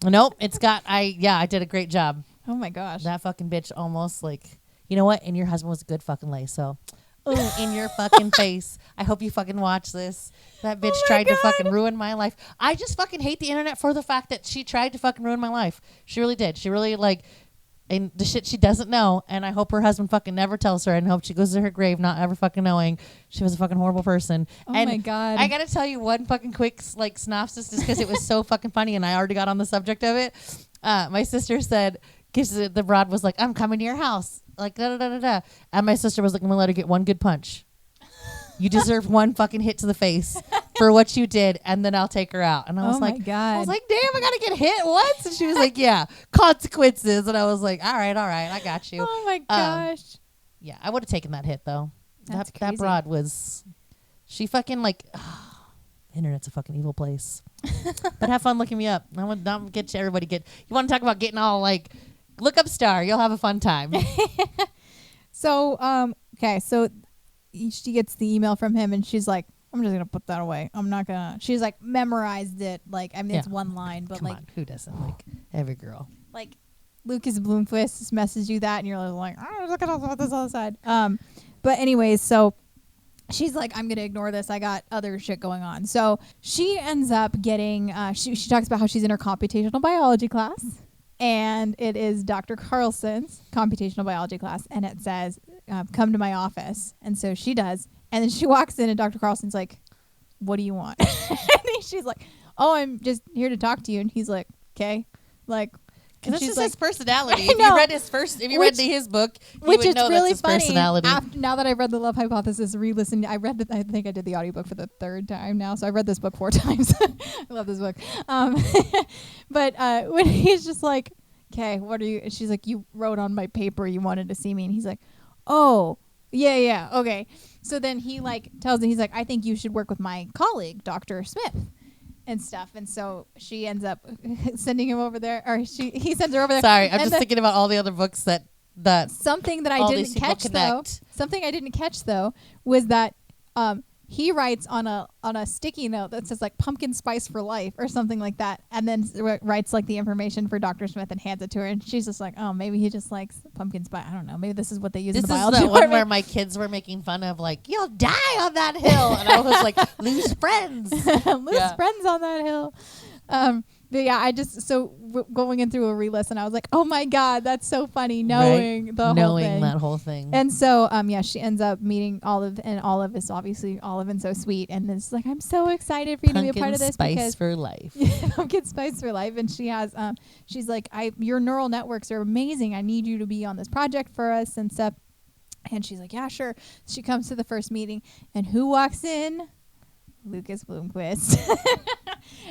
nope, it's got I did a great job. Oh my gosh. That fucking bitch almost like, you know what? And your husband was a good fucking lay, so in your fucking face. I hope you fucking watch this. That bitch tried to fucking ruin my life. I just fucking hate the internet for the fact that she tried to fucking ruin my life. She really did. She really like, and the shit she doesn't know. And I hope her husband fucking never tells her, and hope she goes to her grave not ever fucking knowing she was a fucking horrible person. Oh and my God. I gotta tell you one fucking quick like synopsis, just because it was so fucking funny, and I already got on the subject of it. My sister said, because the broad was like, I'm coming to your house. Like, da da da da da. And my sister was like, I'm gonna let her get one good punch. You deserve one fucking hit to the face for what you did, and then I'll take her out. And I was like, God. I was like, damn, I gotta get hit once. And she was like, yeah, consequences. And I was like, all right, I got you. Oh my gosh. Yeah, I would have taken that hit though. That's that broad was, she fucking like, internet's a fucking evil place. But have fun looking me up. I want to get you, everybody get. You want to talk about getting all like, look up Starr. You'll have a fun time. So, okay, so she gets the email from him, and she's like, I'm just gonna put that away. I'm not gonna. She's like memorized it. Like, I mean, it's one line, but come like, on, who doesn't? Like every girl. Like Lucas Bloomquist just messaged you that, and you're like, oh, look at this on the side. But anyways, so she's like, I'm gonna ignore this. I got other shit going on. So she ends up getting. She talks about how she's in her computational biology class, and it is Dr. Carlson's computational biology class, and it says, come to my office. And so she does, and then she walks in, and Dr. Carlson's like, what do you want? And she's like, oh, I'm just here to talk to you. And he's like, okay, like, Because this she's is like, his personality. I If know. you read his book, you which would is know really that's his funny. personality. Now that I've read The Love Hypothesis, re-listened, I think I did the audiobook for the 3rd time now, so I read this book 4 times. I love this book. But when he's just like, okay, what are you? And she's like, you wrote on my paper you wanted to see me, and he's like, oh, yeah, okay. So then he like tells her, he's like, I think you should work with my colleague, Dr. Smith. And stuff, and so she ends up sending him over there, or he sends her over there. Sorry, I'm just thinking about all the other books that something that I didn't catch though. Something I didn't catch though was that he writes on a sticky note that says like pumpkin spice for life or something like that, and then writes like the information for Dr. Smith and hands it to her, and she's just like, oh, maybe he just likes pumpkin spice. I don't know. Maybe this is what they use in the biology department. This is the one where department. my kids were making fun of like, you'll die on that hill, and I was like, lose friends. Lose friends on that hill. But yeah, I just going in through a re-listen, I was like, oh my god, that's so funny, knowing that whole thing. And so she ends up meeting Olive, and Olive is obviously Olive and so sweet, and it's like, I'm so excited for you to be a part of this. Pumpkin spice for life. Pumpkin spice for life. And she has she's like, your neural networks are amazing. I need you to be on this project for us and stuff. And she's like, yeah, sure. She comes to the first meeting, and who walks in? Lucas Bloomquist.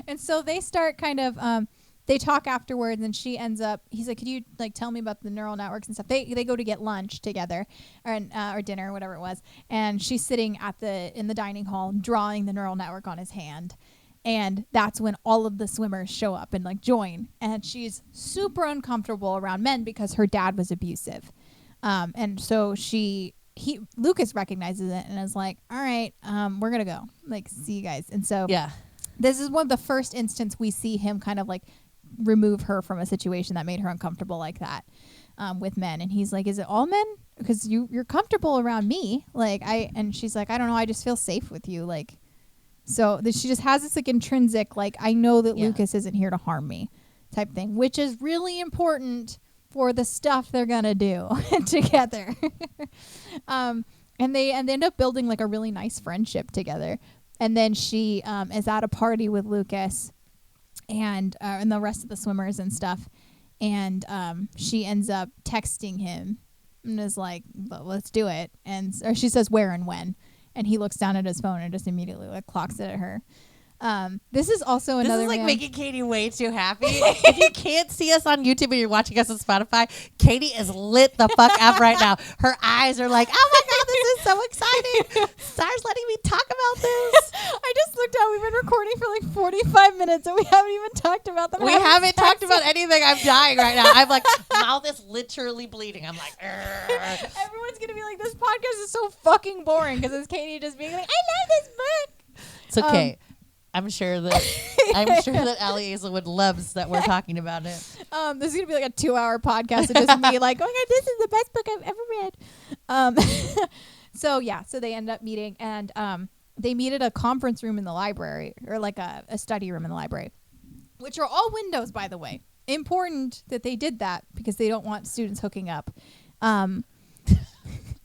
And so they start kind of they talk afterwards, and she ends up, he's like, could you like tell me about the neural networks and stuff? They go to get lunch together, or dinner, whatever it was, and she's sitting in the dining hall drawing the neural network on his hand. And that's when all of the swimmers show up and like join, and she's super uncomfortable around men because her dad was abusive. And so Lucas recognizes it and is like, all right, we're gonna go, like, see you guys. And so this is one of the first instance we see him kind of like remove her from a situation that made her uncomfortable like that, with men. And he's like, is it all men? Because you're comfortable around me, like and she's like, I don't know, I just feel safe with you, like. So she just has this like intrinsic, like, I know that Lucas isn't here to harm me type thing, which is really important for the stuff they're gonna do together. And they end up building like a really nice friendship together. And then she is at a party with Lucas and the rest of the swimmers and stuff. And she ends up texting him and is like, let's do it. Or she says where and when. And he looks down at his phone and just immediately like clocks it at her. This is also another. This is like making Katy way too happy. If you can't see us on YouTube and you're watching us on Spotify, Katy is lit the fuck up right now. Her eyes are like, oh my god, this is so exciting. Star's letting me talk about this. I just looked out. We've been recording for like 45 minutes and we haven't even talked about them. We haven't talked about anything. I'm dying right now. I'm like, mouth is literally bleeding. I'm like, Urgh. Everyone's gonna be like, this podcast is so fucking boring because it's Katy just being like, I love this book. It's okay. I'm sure that Ali Hazelwood loves that we're talking about it. This is gonna be like a 2-hour podcast of just me like, oh my god, this is the best book I've ever read. So they end up meeting, and they meet at a conference room in the library, or like a study room in the library, which are all windows, by the way. Important that they did that because they don't want students hooking up.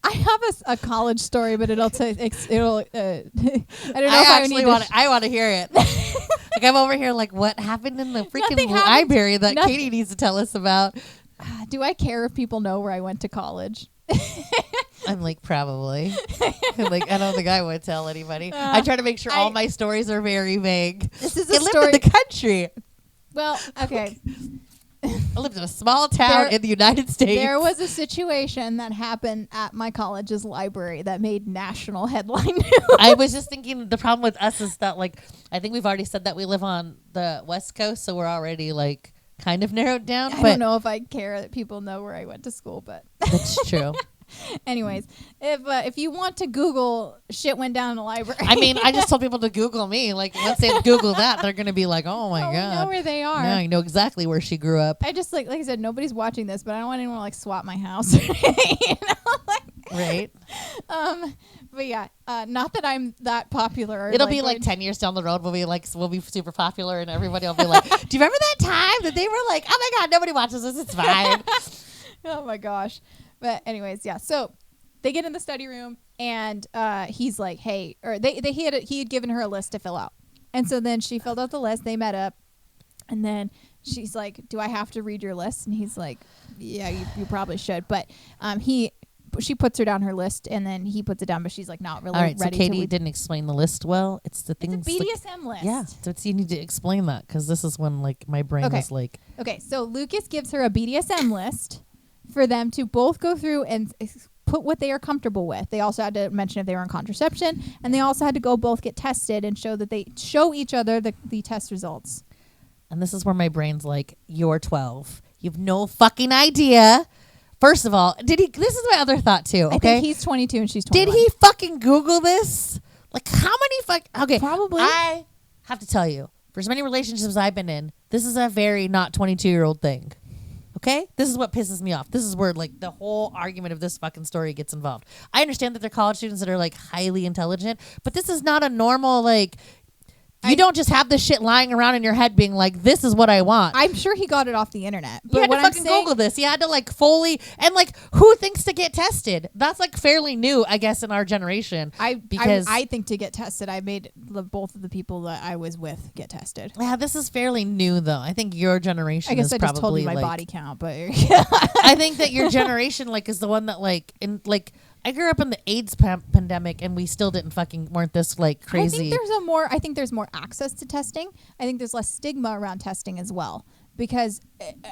I have a college story, but I don't know if I want to hear it. Like, I'm over here like, what happened in the freaking library that Katy needs to tell us about? Do I care if people know where I went to college? I'm like, probably. Like, I don't think I would tell anybody. I try to make sure all my stories are very vague. This is I lived in the country. Well, okay. I lived in a small town in the United States. There was a situation that happened at my college's library that made national headline news. I was just thinking the problem with us is that, like, I think we've already said that we live on the West Coast, so we're already, like, kind of narrowed down. I don't know if I care that people know where I went to school, but that's true. Anyways, if you want to Google shit went down in the library. I mean, I just told people to Google me. Like, once they Google that, they're going to be like, oh my God. We know where they are. Now I know exactly where she grew up. I just, like I said, nobody's watching this, but I don't want anyone to, like, swap my house. You know? Right. But yeah, not that I'm that popular. It'll be like 10 years down the road. We'll be super popular, and everybody will be like, do you remember that time that they were like, oh my God, nobody watches this. It's fine. Oh my gosh. But anyways, yeah. So they get in the study room, and he's like, "Hey," or he had given her a list to fill out, and so then she filled out the list. They met up, and then she's like, do I have to read your list? And he's like, yeah, you probably should. But she puts her down her list, and then he puts it down, but she's like not really ready. So Katy didn't explain the list well. It's the things. It's a BDSM list. Yeah, so you need to explain that, because this is when like my brain is like. Okay, so Lucas gives her a BDSM list for them to both go through and put what they are comfortable with. They also had to mention if they were on contraception, and they also had to go both get tested and show each other the test results. And this is where my brain's like, you're 12. You have no fucking idea. First of all, this is my other thought too, okay? I think he's 22 and she's 21. Did he fucking Google this? Like, how many okay. Probably. I have to tell you, for as many relationships I've been in, this is a very not 22-year-old thing. Okay? This is what pisses me off. This is where like the whole argument of this fucking story gets involved. I understand that they're college students that are like highly intelligent, but this is not a normal like. You don't just have this shit lying around in your head being like, this is what I want. I'm sure he got it off the internet. But you had to fucking Google this. You had to like fully, and like, who thinks to get tested? That's like fairly new, I guess, in our generation. I think to get tested, I made both of the people that I was with get tested. Yeah, this is fairly new though. I think your generation. I guess is I just probably told you my like, body count, but I think that your generation like is the one that like in like. I grew up in the AIDS pandemic, and we still weren't this like crazy. I think there's more access to testing. I think there's less stigma around testing as well, because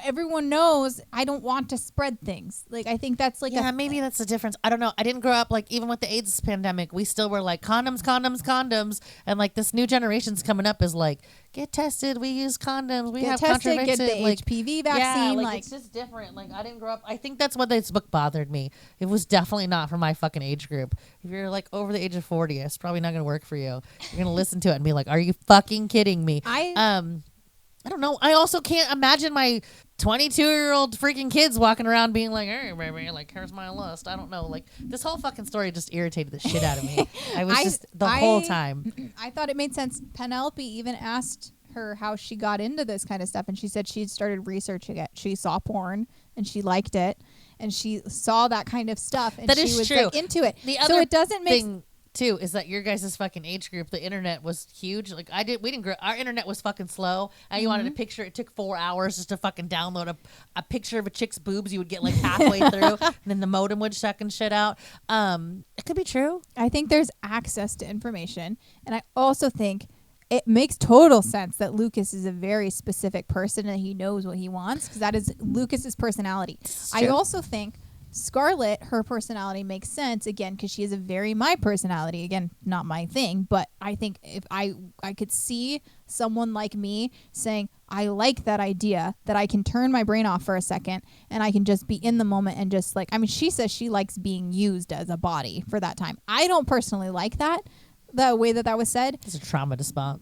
everyone knows I don't want to spread things. Like, I think that's like maybe that's the difference. I don't know. I didn't grow up like, even with the AIDS pandemic, we still were like condoms, and like this new generation's coming up is like, get tested. We use condoms. We have tested. Get the like, HPV vaccine. Yeah, like it's just different. Like, I didn't grow up. I think that's what this book bothered me. It was definitely not for my fucking age group. If you're like over the age of 40, it's probably not going to work for you. You're going to listen to it and be like, are you fucking kidding me? I don't know. I also can't imagine my 22-year-old freaking kids walking around being like, hey, baby, like, here's my list. I don't know. Like, this whole fucking story just irritated the shit out of me. I was just the whole time. I thought it made sense. Penelope even asked her how she got into this kind of stuff, and she said she started researching it. She saw porn, and she liked it, and she saw that kind of stuff, and that she is was true. Like, into it. So it doesn't make too is that your guys' fucking age group, the internet was huge. Like we didn't grow. Our internet was fucking slow, and you wanted a picture. It took 4 hours just to fucking download a picture of a chick's boobs. You would get like halfway through, and then the modem would sucking shit out. It could be true. I think there's access to information, and I also think it makes total sense that Lucas is a very specific person and he knows what he wants, because that is Lucas's personality. I also think Scarlett, her personality makes sense, again, because she is a very my personality. Again, not my thing, but I think if I could see someone like me saying, I like that idea, that I can turn my brain off for a second and I can just be in the moment and just like, I mean, she says she likes being used as a body for that time. I don't personally like that, the way that was said. It's a trauma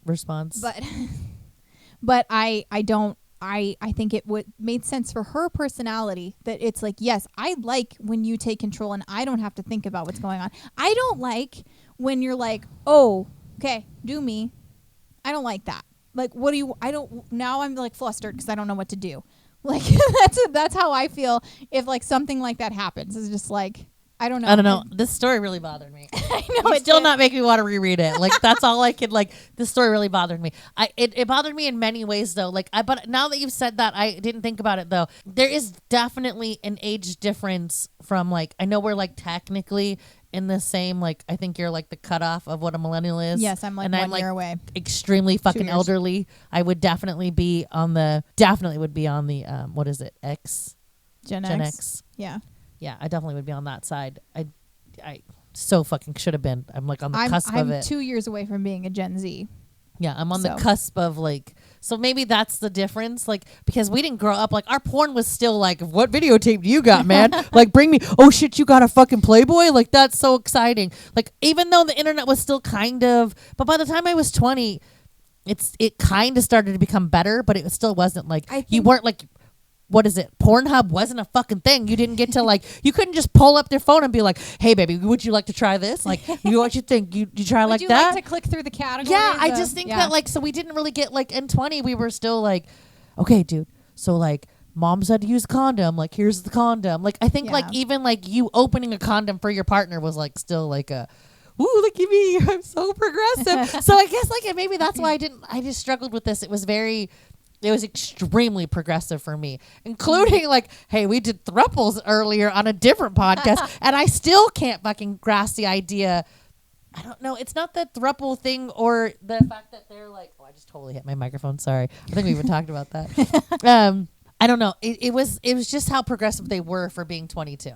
response. But I don't. I think it made sense for her personality that it's like, yes, I like when you take control and I don't have to think about what's going on. I don't like when you're like, oh, okay, do me. I don't like that. Like, now I'm like flustered because I don't know what to do. Like, that's how I feel if like something like that happens. It's just like, I don't know. This story really bothered me. I know it still not make me want to reread it. Like, that's all I could like. This story really bothered me. It bothered me in many ways though. Like, but now that you've said that, I didn't think about it though. There is definitely an age difference from like, I know we're like technically in the same, like, I think you're like the cutoff of what a millennial is. Yes, I'm like 1 year away. Extremely fucking elderly. I would definitely be on the what is it? Gen X. Yeah. Yeah, I definitely would be on that side. I so fucking should have been. I'm like on the cusp of it. I'm 2 years away from being a Gen Z. Yeah, I'm on the cusp of like, so maybe that's the difference. Like, because we didn't grow up, like our porn was still like, what videotape do you got, man? Like, bring me, oh shit, you got a fucking Playboy? Like, that's so exciting. Like, even though the internet was still kind of, but by the time I was 20, it kind of started to become better, but it still wasn't like, you weren't like, what is it? Pornhub wasn't a fucking thing. You didn't get to like, you couldn't just pull up their phone and be like, hey baby, would you like to try this? Like, what you think? You try like that? Would you like to click through the categories? Yeah, I just think that like, so we didn't really get like in 20, we were still like, okay dude, so like mom said to use a condom, like here's the condom. Like, I think like even like you opening a condom for your partner was like still like a, ooh, look at me, I'm so progressive. So I guess like maybe that's why I just struggled with this. It It was extremely progressive for me, including like, hey, we did thruples earlier on a different podcast, and I still can't fucking grasp the idea. I don't know. It's not the thruple thing or the fact that they're like, oh, I just totally hit my microphone. Sorry. I think we even talked about that. I don't know. It was just how progressive they were for being 22.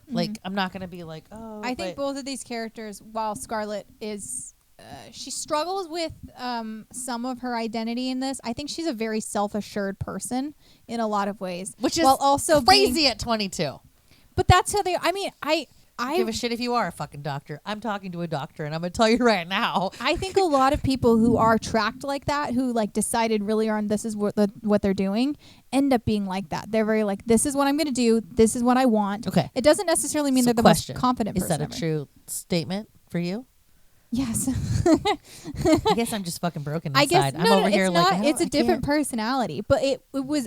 Like, I'm not going to be like, oh. I think both of these characters, while Scarlett is, she struggles with some of her identity in this. I think she's a very self-assured person in a lot of ways. Which is while also crazy at 22. But that's how they, I mean, I give a shit if you are a fucking doctor. I'm talking to a doctor, and I'm going to tell you right now. I think a lot of people who are tracked like that, who like decided really on this is what they're doing, end up being like that. They're very like, this is what I'm going to do. This is what I want. Okay. It doesn't necessarily mean they're the most confident person. Is that a true statement for you? Yes. I guess I'm just fucking broken inside. I guess I'm over here not, like, it's a different personality, but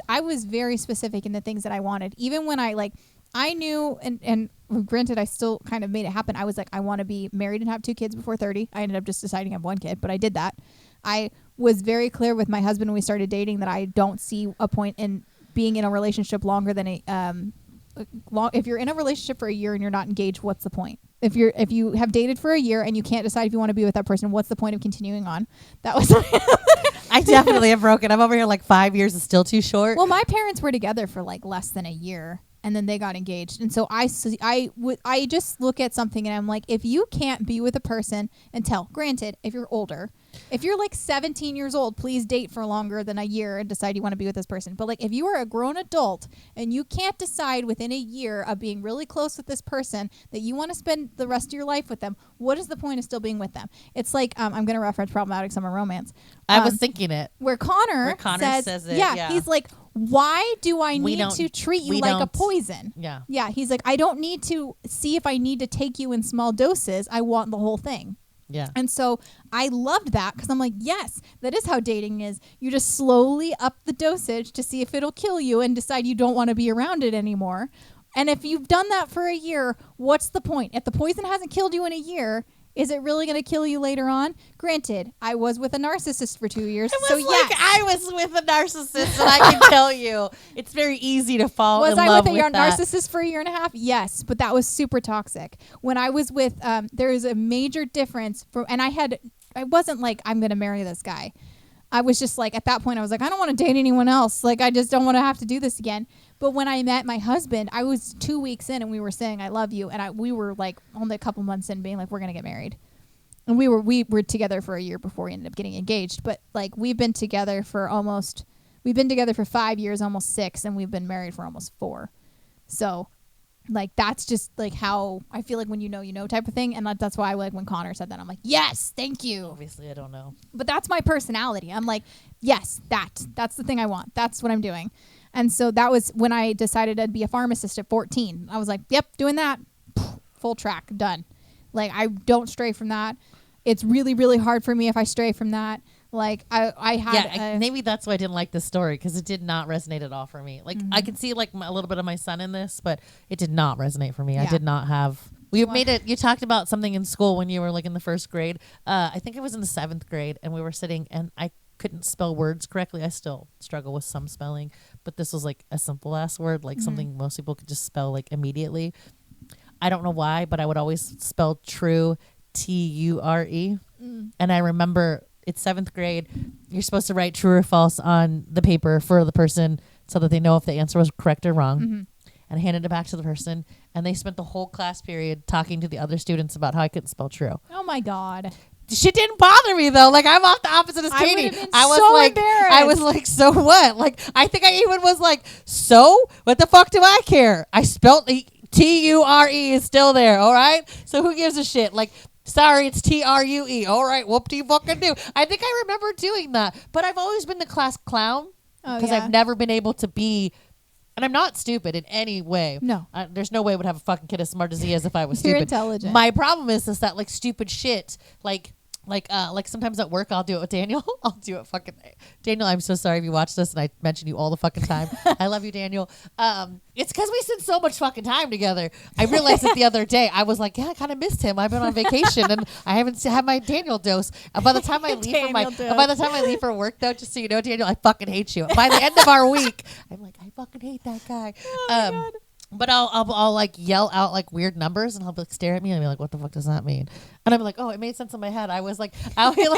I was very specific in the things that I wanted. Even when I knew, and granted, I still kind of made it happen. I was like, I want to be married and have 2 kids before 30. I ended up just deciding to have 1 kid, but I did that. I was very clear with my husband when we started dating that I don't see a point in being in a relationship longer than if you're in a relationship for a year and you're not engaged, what's the point? If you have dated for a year and you can't decide if you want to be with that person, what's the point of continuing on? That was I definitely am broken. I'm over here like 5 years is still too short. Well, my parents were together for like less than a year. And then they got engaged. And so I just look at something and I'm like, if you can't be with a person until, granted, if you're older, if you're like 17 years old, please date for longer than a year and decide you want to be with this person. But like if you are a grown adult and you can't decide within a year of being really close with this person that you want to spend the rest of your life with them, what is the point of still being with them? It's like, I'm going to reference Problematic Summer Romance. I was thinking it. Where Connor says it. Yeah, he's like, why do I need to treat you like a poison? Yeah. Yeah. He's like, I don't need to see if I need to take you in small doses. I want the whole thing. Yeah. And so I loved that because I'm like, yes, that is how dating is. You just slowly up the dosage to see if it'll kill you and decide you don't want to be around it anymore. And if you've done that for a year, what's the point? If the poison hasn't killed you in a year, is it really going to kill you later on? Granted, I was with a narcissist for 2 years. I was with a narcissist, and I can tell you, it's very easy to fall in love with that. Was I with a narcissist for a year and a half? Yes, but that was super toxic. When I was with, there is a major difference. I wasn't like, I'm going to marry this guy. I was just like, at that point, I was like, I don't want to date anyone else. Like, I just don't want to have to do this again. But when I met my husband, I was 2 weeks in and we were saying, I love you. And we were like only a couple months in being like, we're going to get married. And we were together for a year before we ended up getting engaged. But like, we've been together for 5 years, almost 6. And we've been married for almost 4. So like, that's just like how I feel like when you know type of thing. And that's why like when Connor said that, I'm like, yes, thank you. Obviously, I don't know. But that's my personality. I'm like, yes, that's the thing I want. That's what I'm doing. And so that was when I decided I'd be a pharmacist at 14. I was like, yep, doing that. Full track, done. Like, I don't stray from that. It's really, really hard for me if I stray from that. Like, I had... maybe that's why I didn't like this story, because it did not resonate at all for me. Like, I could see, like, a little bit of my son in this, but it did not resonate for me. Yeah. I did not have... You talked about something in school when you were, like, in the 1st grade. I think it was in the 7th grade, and we were sitting, and I couldn't spell words correctly. I still struggle with some spelling, but this was, like, a simple-ass word, like something most people could just spell, like, immediately. I don't know why, but I would always spell true, T-U-R-E. And I remember it's 7th grade. You're supposed to write true or false on the paper for the person so that they know if the answer was correct or wrong. And I handed it back to the person, and they spent the whole class period talking to the other students about how I couldn't spell true. Oh my God. Shit didn't bother me though. Like, I'm off the opposite of Katy. I was embarrassed. I was like, so what? Like, I think I even was like, so what the fuck do I care? I spelled T-U-R-E is still there. All right. So who gives a shit? Like, sorry, it's T-R-U-E. All right. Whoop-de-fucking-do. I think I remember doing that, but I've always been the class clown because I've never been able to be. And I'm not stupid in any way. No. There's no way I would have a fucking kid as smart as he is if I was stupid. You're intelligent. My problem is that, like, stupid shit, like, Like sometimes at work I'll do it with Daniel. I'll do it fucking Daniel. I'm so sorry if you watch this and I mention you all the fucking time. I love you, Daniel. It's because we spend so much fucking time together. I realized it the other day. I was like, yeah, I kind of missed him. I've been on vacation and I haven't had my Daniel dose. And by the time I leave for work though, just so you know, Daniel, I fucking hate you. By the end of our week, I'm like, I fucking hate that guy. Oh my God. But I'll like yell out like weird numbers and he'll like stare at me and be like, what the fuck does that mean? And I'm like, oh, it made sense in my head. I'll be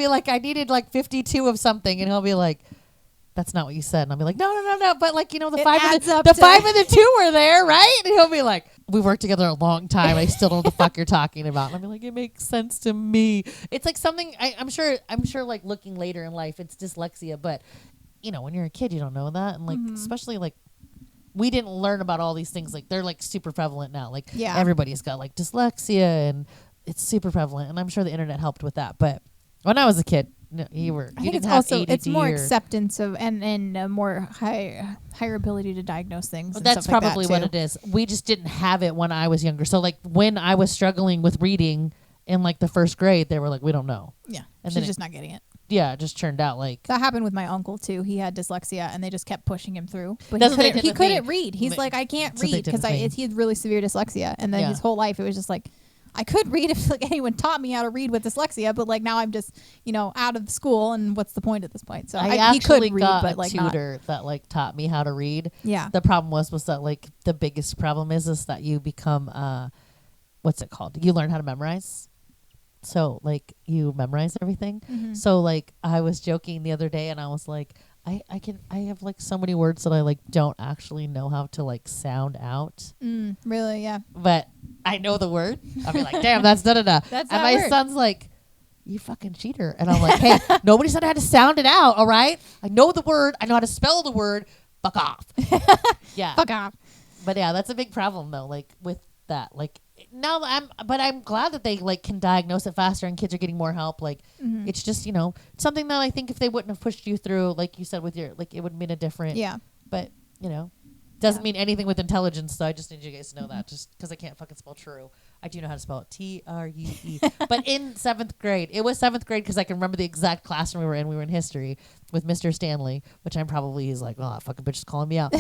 like, I needed like 52 of something, and he'll be like, that's not what you said. And I'll be like, no. But like, you know, the 5 and the 2 were there, right? And he'll be like, we've worked together a long time. I still don't know what the fuck you're talking about. And I'll be like, it makes sense to me. It's like something I'm sure like looking later in life, it's dyslexia. But you know, when you're a kid, you don't know that. And like, especially like, we didn't learn about all these things. Like they're like super prevalent now. Like everybody's got like dyslexia and it's super prevalent. And I'm sure the internet helped with that. But when I was a kid, no, I think it's also it's more acceptance of and more higher ability to diagnose things. And that's probably what it is. We just didn't have it when I was younger. So like when I was struggling with reading in like the first grade, they were like, we don't know. Yeah, and she's just not getting it. Yeah, it just turned out like that happened with my uncle too. He had dyslexia, and they just kept pushing him through. But he couldn't read. He's like, I can't read because he had really severe dyslexia, and then his whole life it was just like, I could read if like anyone taught me how to read with dyslexia, but like now I'm just out of school, and what's the point at this point? So he could read, but like a tutor that like taught me how to read. Yeah. The problem was that like the biggest problem is that you become what's it called? You learn how to memorize. So like you memorize everything. Mm-hmm. So like I was joking the other day and I was like, I have like so many words that I like don't actually know how to like sound out. Really? Yeah. But I know the word. I'll be like, damn, that's da-da-da. And my son's like, you fucking cheater. And I'm like, hey, nobody said I had to sound it out. All right. I know the word. I know how to spell the word. Fuck off. Yeah. Fuck off. But yeah, that's a big problem though. Like with that, like, no, I'm glad that they like can diagnose it faster and kids are getting more help. Like it's just, something that I think if they wouldn't have pushed you through, like you said with your, like it would have been a different, but doesn't mean anything with intelligence. So I just need you guys to know that just because I can't fucking spell true. I do know how to spell it. TRUE. But in 7th grade, it was 7th grade because I can remember the exact classroom we were in. We were in history with Mr. Stanley, which he's like, oh, that fucking bitch is calling me out.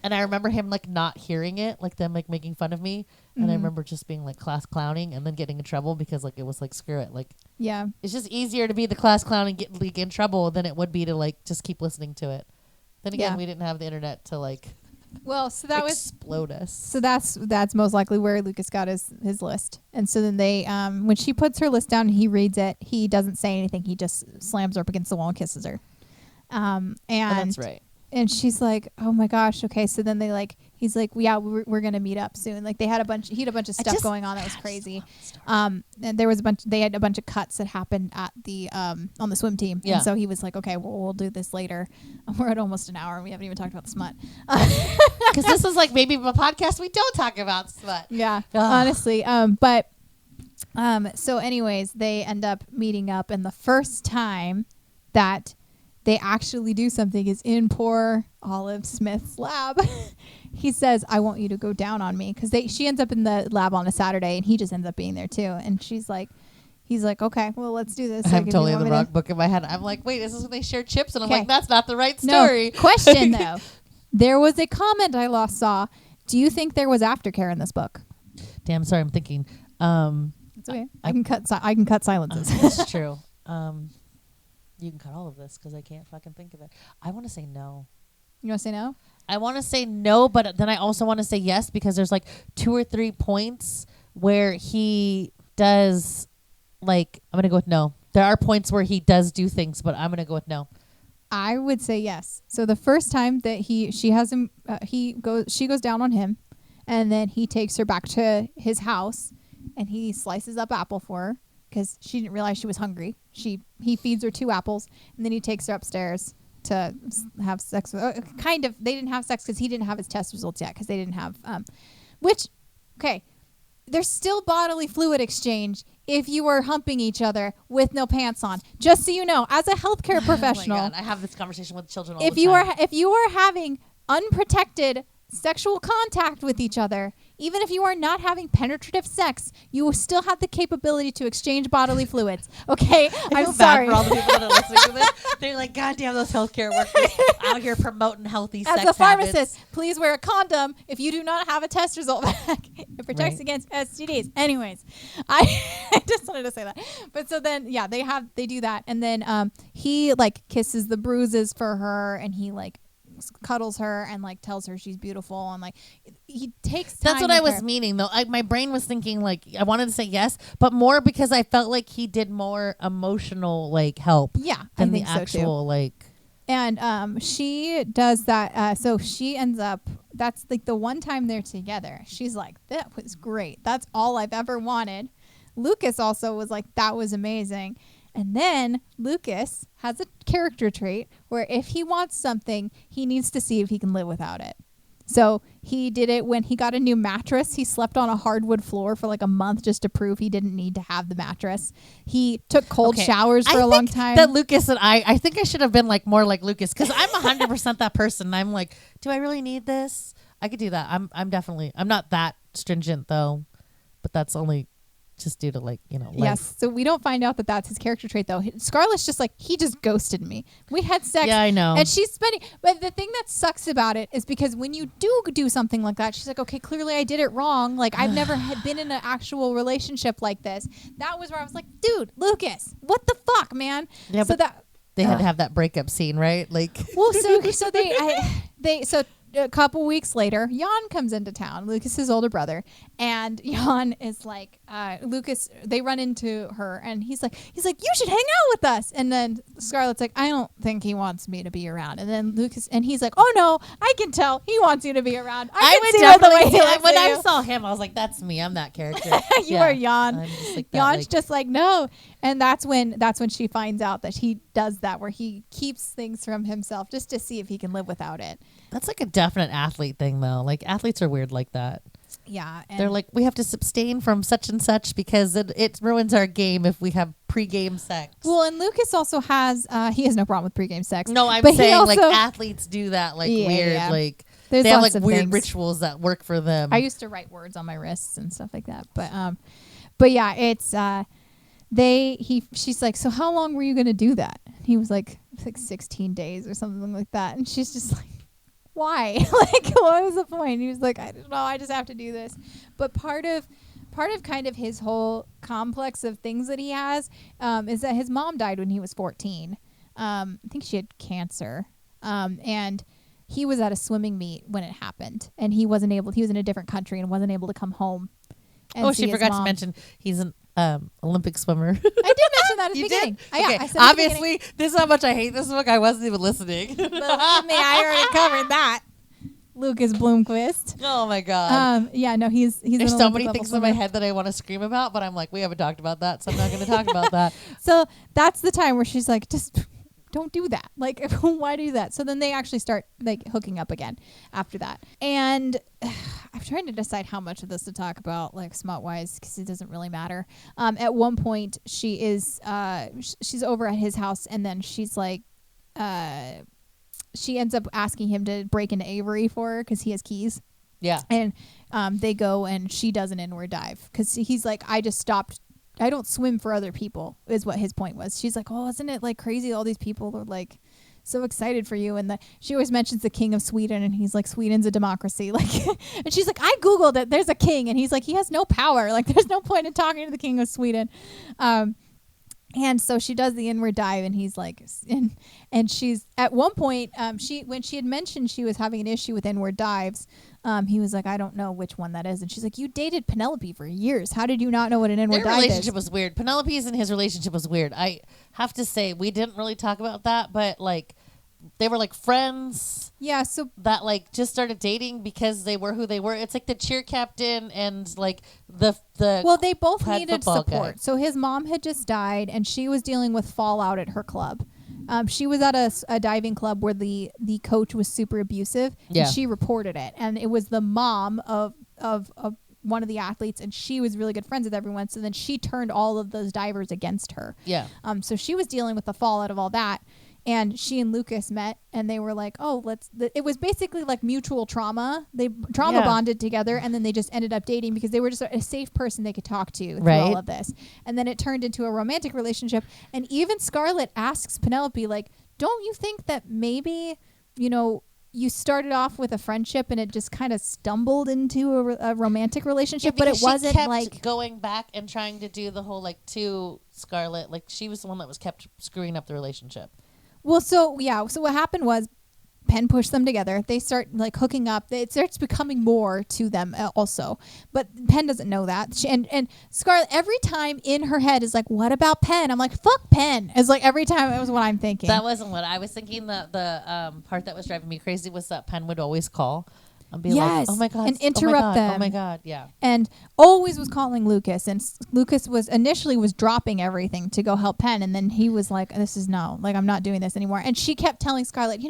And I remember him like not hearing it, like them like making fun of me. And I remember just being like class clowning and then getting in trouble because like it was like, screw it. Like, yeah, it's just easier to be the class clown and get in trouble than it would be to like just keep listening to it. Then again, we didn't have the internet to like so that explode us. So that's most likely where Lucas got his list. And so then they when she puts her list down and he reads it, he doesn't say anything. He just slams her up against the wall and kisses her. And that's right. And she's like, oh my gosh, okay. So then he's like, yeah, we're gonna meet up soon. Like he had a bunch of stuff going on that was crazy. And there was they had a bunch of cuts that happened at the on the swim team. Yeah. And so he was like, okay, well, we'll do this later. We're at almost an hour and we haven't even talked about the smut. Because this is like maybe a podcast we don't talk about smut. Yeah, honestly. But so anyways, they end up meeting up, and the first time that they actually do something is in poor Olive Smith's lab. He says, I want you to go down on me. Because she ends up in the lab on a Saturday, and he just ends up being there too. And he's like, okay, well, let's do this. I'm totally in the wrong book in my head. I'm like, wait, is this when they share chips? And I'm like, that's not the right story. No. Question, though. There was a comment I saw. Do you think there was aftercare in this book? Damn, sorry, I'm thinking. It's okay. I can cut silences. That's true. You can cut all of this because I can't fucking think of it. I want to say no. You want to say no? I want to say no, but then I also want to say yes because there's like 2 or 3 points where he does like, I'm going to go with no. There are points where he does do things, but I'm going to go with no. I would say yes. So the first time that she goes down on him, and then he takes her back to his house and he slices up apple for her. Because she didn't realize she was hungry. He feeds her 2 apples, and then he takes her upstairs to have sex with her. Kind of. They didn't have sex because he didn't have his test results yet because they didn't have... there's still bodily fluid exchange if you are humping each other with no pants on. Just so you know, as a healthcare professional... Oh my God, I have this conversation with children all the time. If you are having unprotected sexual contact with each other. Even if you are not having penetrative sex, you will still have the capability to exchange bodily fluids. Okay, I'm sorry. For all the people that are listening to this, they're like, God damn, those healthcare workers out here promoting healthy sex As a pharmacist, habits. please wear a condom if you do not have a test result back. It protects against STDs. Anyways, I just wanted to say that. But so then, yeah, they do that, and then he like kisses the bruises for her, and he like cuddles her and like tells her she's beautiful, and like he takes time. That's what I was meaning though. My brain was thinking like I wanted to say yes, but more because I felt like he did more emotional like help. Yeah, than I think the actual so too. like. And she does that. So she ends up. That's like the one time they're together. She's like, that was great. That's all I've ever wanted. Lucas also was like, that was amazing. And then Lucas has a character trait where if he wants something, he needs to see if he can live without it. So he did it when he got a new mattress. He slept on a hardwood floor for like a month just to prove he didn't need to have the mattress. He took cold showers for a long time. That Lucas and I think I should have been like more like Lucas, because I'm 100% that person. I'm like, do I really need this? I could do that. I'm not that stringent though, but that's only just due to like, life. Yes. So we don't find out that that's his character trait though. Scarlett's just like, he just ghosted me. We had sex. Yeah, I know. And she's spending, but the thing that sucks about it is because when you do something like that, she's like, okay, clearly I did it wrong. Like I've never been in an actual relationship like this. That was where I was like, dude, Lucas, what the fuck, man? Yeah, so but they had to have that breakup scene, right? Like, well, so a couple weeks later, Jan comes into town, Lucas's older brother, and Jan is like, Lucas, they run into her, and he's like, you should hang out with us. And then Scarlett's like, I don't think he wants me to be around. And then Lucas, and he's like, oh no, I can tell he wants you to be around. I would definitely when I saw him, I was like, that's me. I'm that character. You are Jan. I'm just like that, Jan's just like, no. And that's when she finds out that he does that, where he keeps things from himself just to see if he can live without it. That's like a definite athlete thing, though. Like, athletes are weird like that. Yeah. They're like, we have to abstain from such and such because it ruins our game if we have pre-game sex. Well, and Lucas also has, he has no problem with pre-game sex. No, I'm saying also, like athletes do that like weird, like they have like weird rituals that work for them. I used to write words on my wrists and stuff like that. But yeah, it's, she's like, so how long were you going to do that? And he was like 16 days or something like that. And she's just like, why? Like, what was the point? He was like, I don't know, I just have to do this. But part of kind of his whole complex of things that he has is that his mom died when he was 14. I think she had cancer. And he was at a swimming meet when it happened, and he was in a different country and wasn't able to come home. She forgot to mention he's an Olympic swimmer. I did mention that at the beginning. Okay. I said obviously, this is how much I hate this book. I wasn't even listening. Believe me, I already covered that. Lucas Bloomquist. Oh my god. Yeah, no, he's. There's so many things in my head that I want to scream about, but I'm like, we haven't talked about that, so I'm not going to talk about that. So that's the time where she's like, just don't do that. Like, why do that? So then they actually start like hooking up again after that. And I'm trying to decide how much of this to talk about, like smut-wise, because it doesn't really matter. At one point, she is she's over at his house, and then she's like, she ends up asking him to break into Avery for her because he has keys. Yeah. And they go, and she does an inward dive because he's like, I just stopped. I don't swim for other people, is what his point was. She's like, oh, isn't it like crazy? All these people are like so excited for you. And she always mentions the king of Sweden, and he's like, Sweden's a democracy. Like, and she's like, I Googled it. There's a king. And he's like, he has no power. Like, there's no point in talking to the king of Sweden. And so she does the inward dive, and he's like, and she's at one point, when she had mentioned she was having an issue with inward dives, he was like, I don't know which one that is. And she's like, you dated Penelope for years. How did you not know what an inward dive is? Their relationship was weird. Penelope's and his relationship was weird. I have to say, we didn't really talk about that, but like, they were like friends. Yeah, so that like just started dating because they were who they were. It's like the cheer captain and like the well, they both needed support. Guy. So his mom had just died, and she was dealing with fallout at her club. She was at a diving club where the coach was super abusive, and she reported it. And it was the mom of one of the athletes, and she was really good friends with everyone. So then she turned all of those divers against her. Yeah. So she was dealing with the fallout of all that. And she and Lucas met, and they were like, "Oh, it was basically like mutual trauma. They trauma bonded together, and then they just ended up dating because they were just a safe person they could talk to through all of this. And then it turned into a romantic relationship. And even Scarlett asks Penelope, like, "Don't you think that maybe, you started off with a friendship and it just kind of stumbled into a romantic relationship, but it wasn't like going back and trying to do the whole like to Scarlett, like she was the one that was kept screwing up the relationship." Well, so what happened was Penn pushed them together. They start like hooking up. It starts becoming more to them also. But Penn doesn't know that. And Scarlett every time in her head is like, "What about Penn?" I'm like, "Fuck Penn." It's like every time it was what I'm thinking. That wasn't what I was thinking. The part that was driving me crazy was that Penn would always call and be like, "Oh my God," and interrupt them. Oh my God, yeah. And always was calling Lucas, and Lucas was initially dropping everything to go help Penn, and then he was like, I'm not doing this anymore. And she kept telling Scarlett,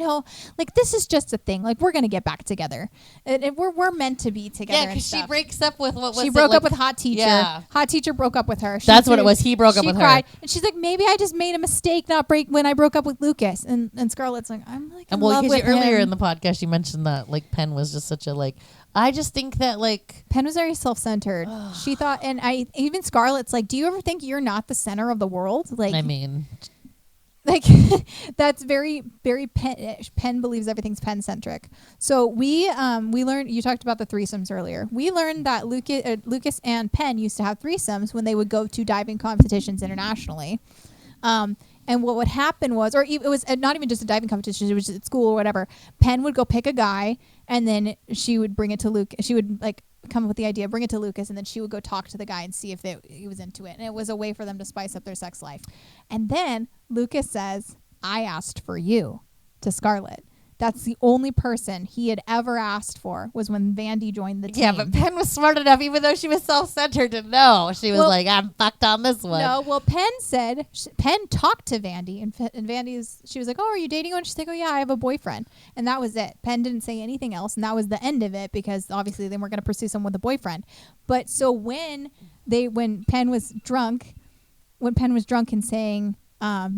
like, this is just a thing, like we're gonna get back together, and we're meant to be together. Yeah, because she breaks up with she broke up with Hot Teacher. Yeah. Hot Teacher broke up with her. That's what it was. He broke up with her. She cried, and she's like, "Maybe I just made a mistake when I broke up with Lucas." And Scarlett's like, "I'm like in love with him." Earlier in the podcast you mentioned that like Penn was just such a like. I just think that like Penn was very self-centered. She thought, and even Scarlett's like, "Do you ever think you're not the center of the world?" Like, I mean, like that's very, very Penn believes everything's Penn-centric. So we learned. You talked about the threesomes earlier. We learned that Lucas and Penn used to have threesomes when they would go to diving competitions internationally. And what would happen was, or it was not even just a diving competition, it was at school or whatever. Penn would go pick a guy, and then she would bring it to Luke. She would like come up with the idea, bring it to Lucas, and then she would go talk to the guy and see if he was into it. And it was a way for them to spice up their sex life. And then Lucas says, "I asked for you," to Scarlett. That's the only person he had ever asked for was when Vandy joined the team. Yeah, but Penn was smart enough, even though she was self-centered, to know. She was like, "I'm fucked on this one." No, well, Penn talked to Vandy, and she was like, "Oh, are you dating one?" She's like, "Oh, yeah, I have a boyfriend." And that was it. Penn didn't say anything else, and that was the end of it because obviously they weren't going to pursue someone with a boyfriend. But so when Penn was drunk and saying, "Oh,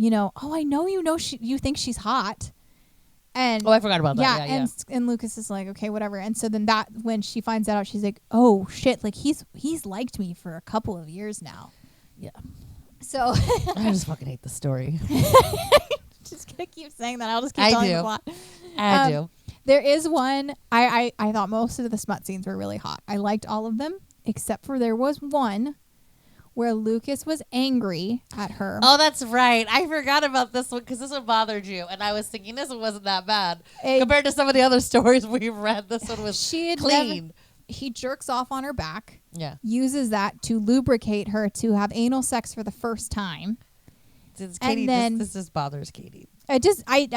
I know you think she's hot." And I forgot about that. Yeah, and Lucas is like, "Okay, whatever." And so then that when she finds that out, she's like, "Oh shit! Like he's liked me for a couple of years now." Yeah. So I just fucking hate the story. Just gonna keep saying that. I'll just keep telling you the plot. I do. There is one. I thought most of the smut scenes were really hot. I liked all of them except for there was one where Lucas was angry at her. Oh, that's right. I forgot about this one because this one bothered you. And I was thinking this one wasn't that bad. Compared to some of the other stories we've read, this one was clean. He jerks off on her back. Yeah. Uses that to lubricate her to have anal sex for the first time. Katy, this just bothers Katy. I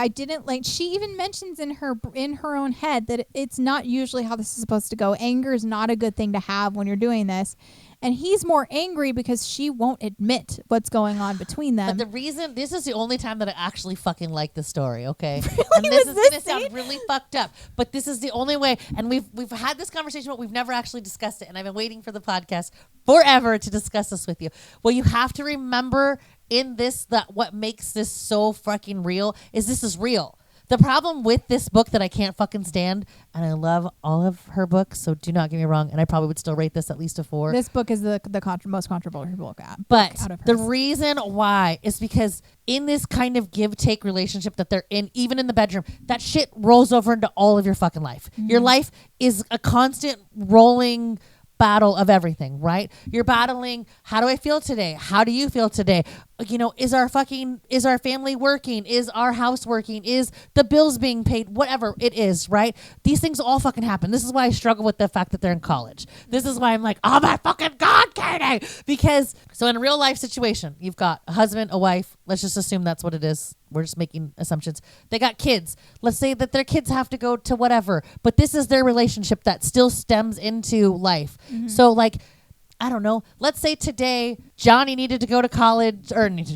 didn't like. She even mentions in her own head that it's not usually how this is supposed to go. Anger is not a good thing to have when you're doing this. And he's more angry because she won't admit what's going on between them. But the reason, this is the only time that I actually fucking like the story, okay? Really? And this is going to sound really fucked up, but this is the only way. And we've had this conversation, but we've never actually discussed it. And I've been waiting for the podcast forever to discuss this with you. Well, you have to remember in this that what makes this so fucking real is this is real. The problem with this book that I can't fucking stand, and I love all of her books, so do not get me wrong, and I probably would still rate this at least a 4. This book is the most controversial book But the reason why is because in this kind of give-take relationship that they're in, even in the bedroom, that shit rolls over into all of your fucking life. Mm-hmm. Your life is a constant rolling battle of everything, right? You're battling, how do I feel today? How do you feel today? Is our family working? Is our house working? Is the bills being paid? Whatever it is, right? These things all fucking happen. This is why I struggle with the fact that they're in college. This is why I'm like, oh my fucking God, Katy! Because, so in a real life situation, you've got a husband, a wife. Let's just assume that's what it is. We're just making assumptions. They got kids. Let's say that their kids have to go to whatever, but this is their relationship that still stems into life. Mm-hmm. So like, I don't know. Let's say today Johnny needed to go to college, needed to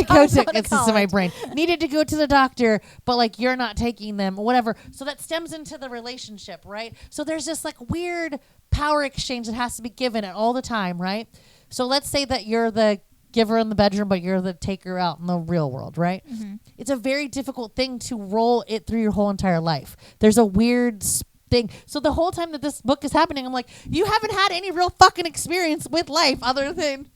go to it's just in my brain. Needed to go to the doctor, but like you're not taking them, whatever. So that stems into the relationship, right? So there's this like weird power exchange that has to be given at all the time, right? So let's say that you're the give her in the bedroom, but you're the take her out in the real world, right? Mm-hmm. It's a very difficult thing to roll it through your whole entire life. There's a weird thing. So the whole time that this book is happening, I'm like, you haven't had any real fucking experience with life other than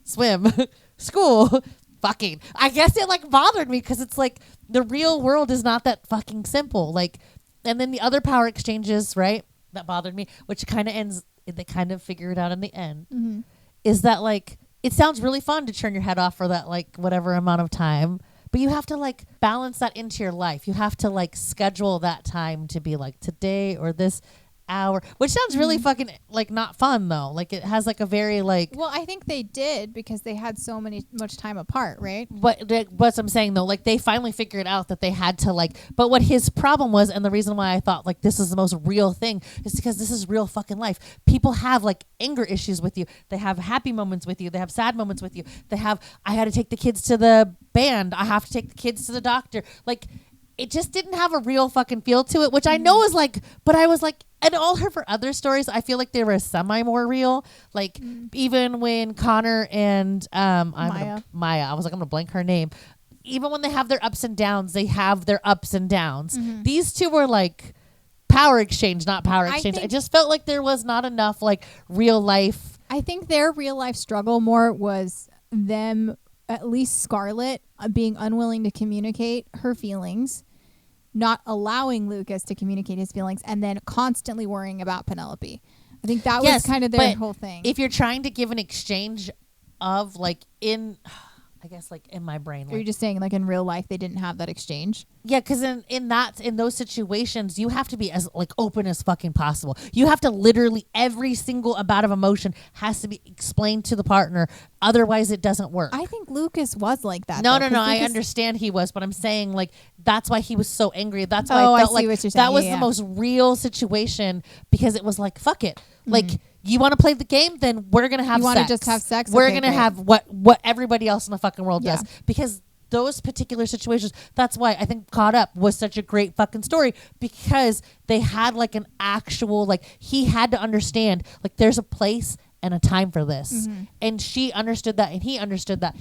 swim, school, fucking. I guess it like bothered me because it's like the real world is not that fucking simple. Like, and then the other power exchanges, right? That bothered me, which kind of ends. They kind of figure it out in the end. Mm-hmm. Is that like it sounds really fun to turn your head off for that like whatever amount of time, but you have to like balance that into your life. You have to like schedule that time to be like today or this hour, which sounds really fucking like not fun though. Like it has like a very like. Well, I think they did because they had much time apart, right? What I'm saying though, like they finally figured out that they had to like. But what his problem was, and the reason why I thought like this is the most real thing, is because this is real fucking life. People have like anger issues with you. They have happy moments with you. They have sad moments with you. They have. I had to take the kids to the band. I have to take the kids to the doctor. Like. It just didn't have a real fucking feel to it, which I know is like, but I was like, and all her other stories, I feel like they were semi more real. Like even when Connor and Maya, I was like, I'm gonna blank her name. Even when they have their ups and downs, they have their ups and downs. These two were like power exchange, not power exchange. I just felt like there was not enough like real life. I think their real life struggle more was them, at least Scarlett, being unwilling to communicate her feelings, not allowing Lucas to communicate his feelings, and then constantly worrying about Penelope. I think that was kind of their whole thing. If you're trying to give an exchange of like in, I guess like in my brain. Are you just saying like in real life they didn't have that exchange? Yeah, because in those situations you have to be as like open as fucking possible. You have to literally every single amount of emotion has to be explained to the partner. Otherwise, it doesn't work. I think Lucas was like that. No. I understand he was, but I'm saying like that's why he was so angry. That's why I felt like that was the most real situation because it was like fuck it, like. You want to play the game? Then we're gonna have. You want to just have sex? We're gonna have what everybody else in the fucking world does because those particular situations. That's why I think Caught Up was such a great fucking story because they had like an actual like he had to understand like there's a place and a time for this, and she understood that and he understood that.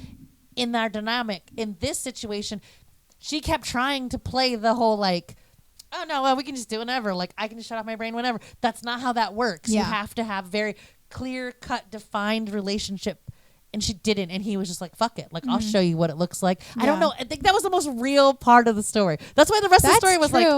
In their dynamic in this situation, she kept trying to play the whole like. Oh no, well, we can just do whenever. Like I can just shut off my brain whenever. That's not how that works. You have to have very clear cut, defined relationship. And she didn't. And he was just like, fuck it. Like I'll show you what it looks like. I don't know. I think that was the most real part of the story. That's why the rest of the story was like.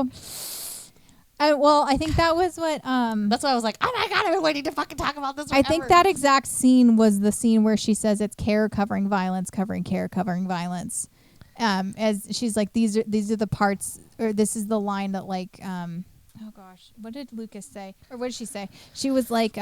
Well, I think that was what. That's why I was like, oh my god, I've been waiting to fucking talk about this. I think that exact scene was the scene where she says it's care covering violence, covering care, covering violence. As she's like, these are the parts, or this is the line that like, oh gosh, what did Lucas say? Or what did she say? She was like,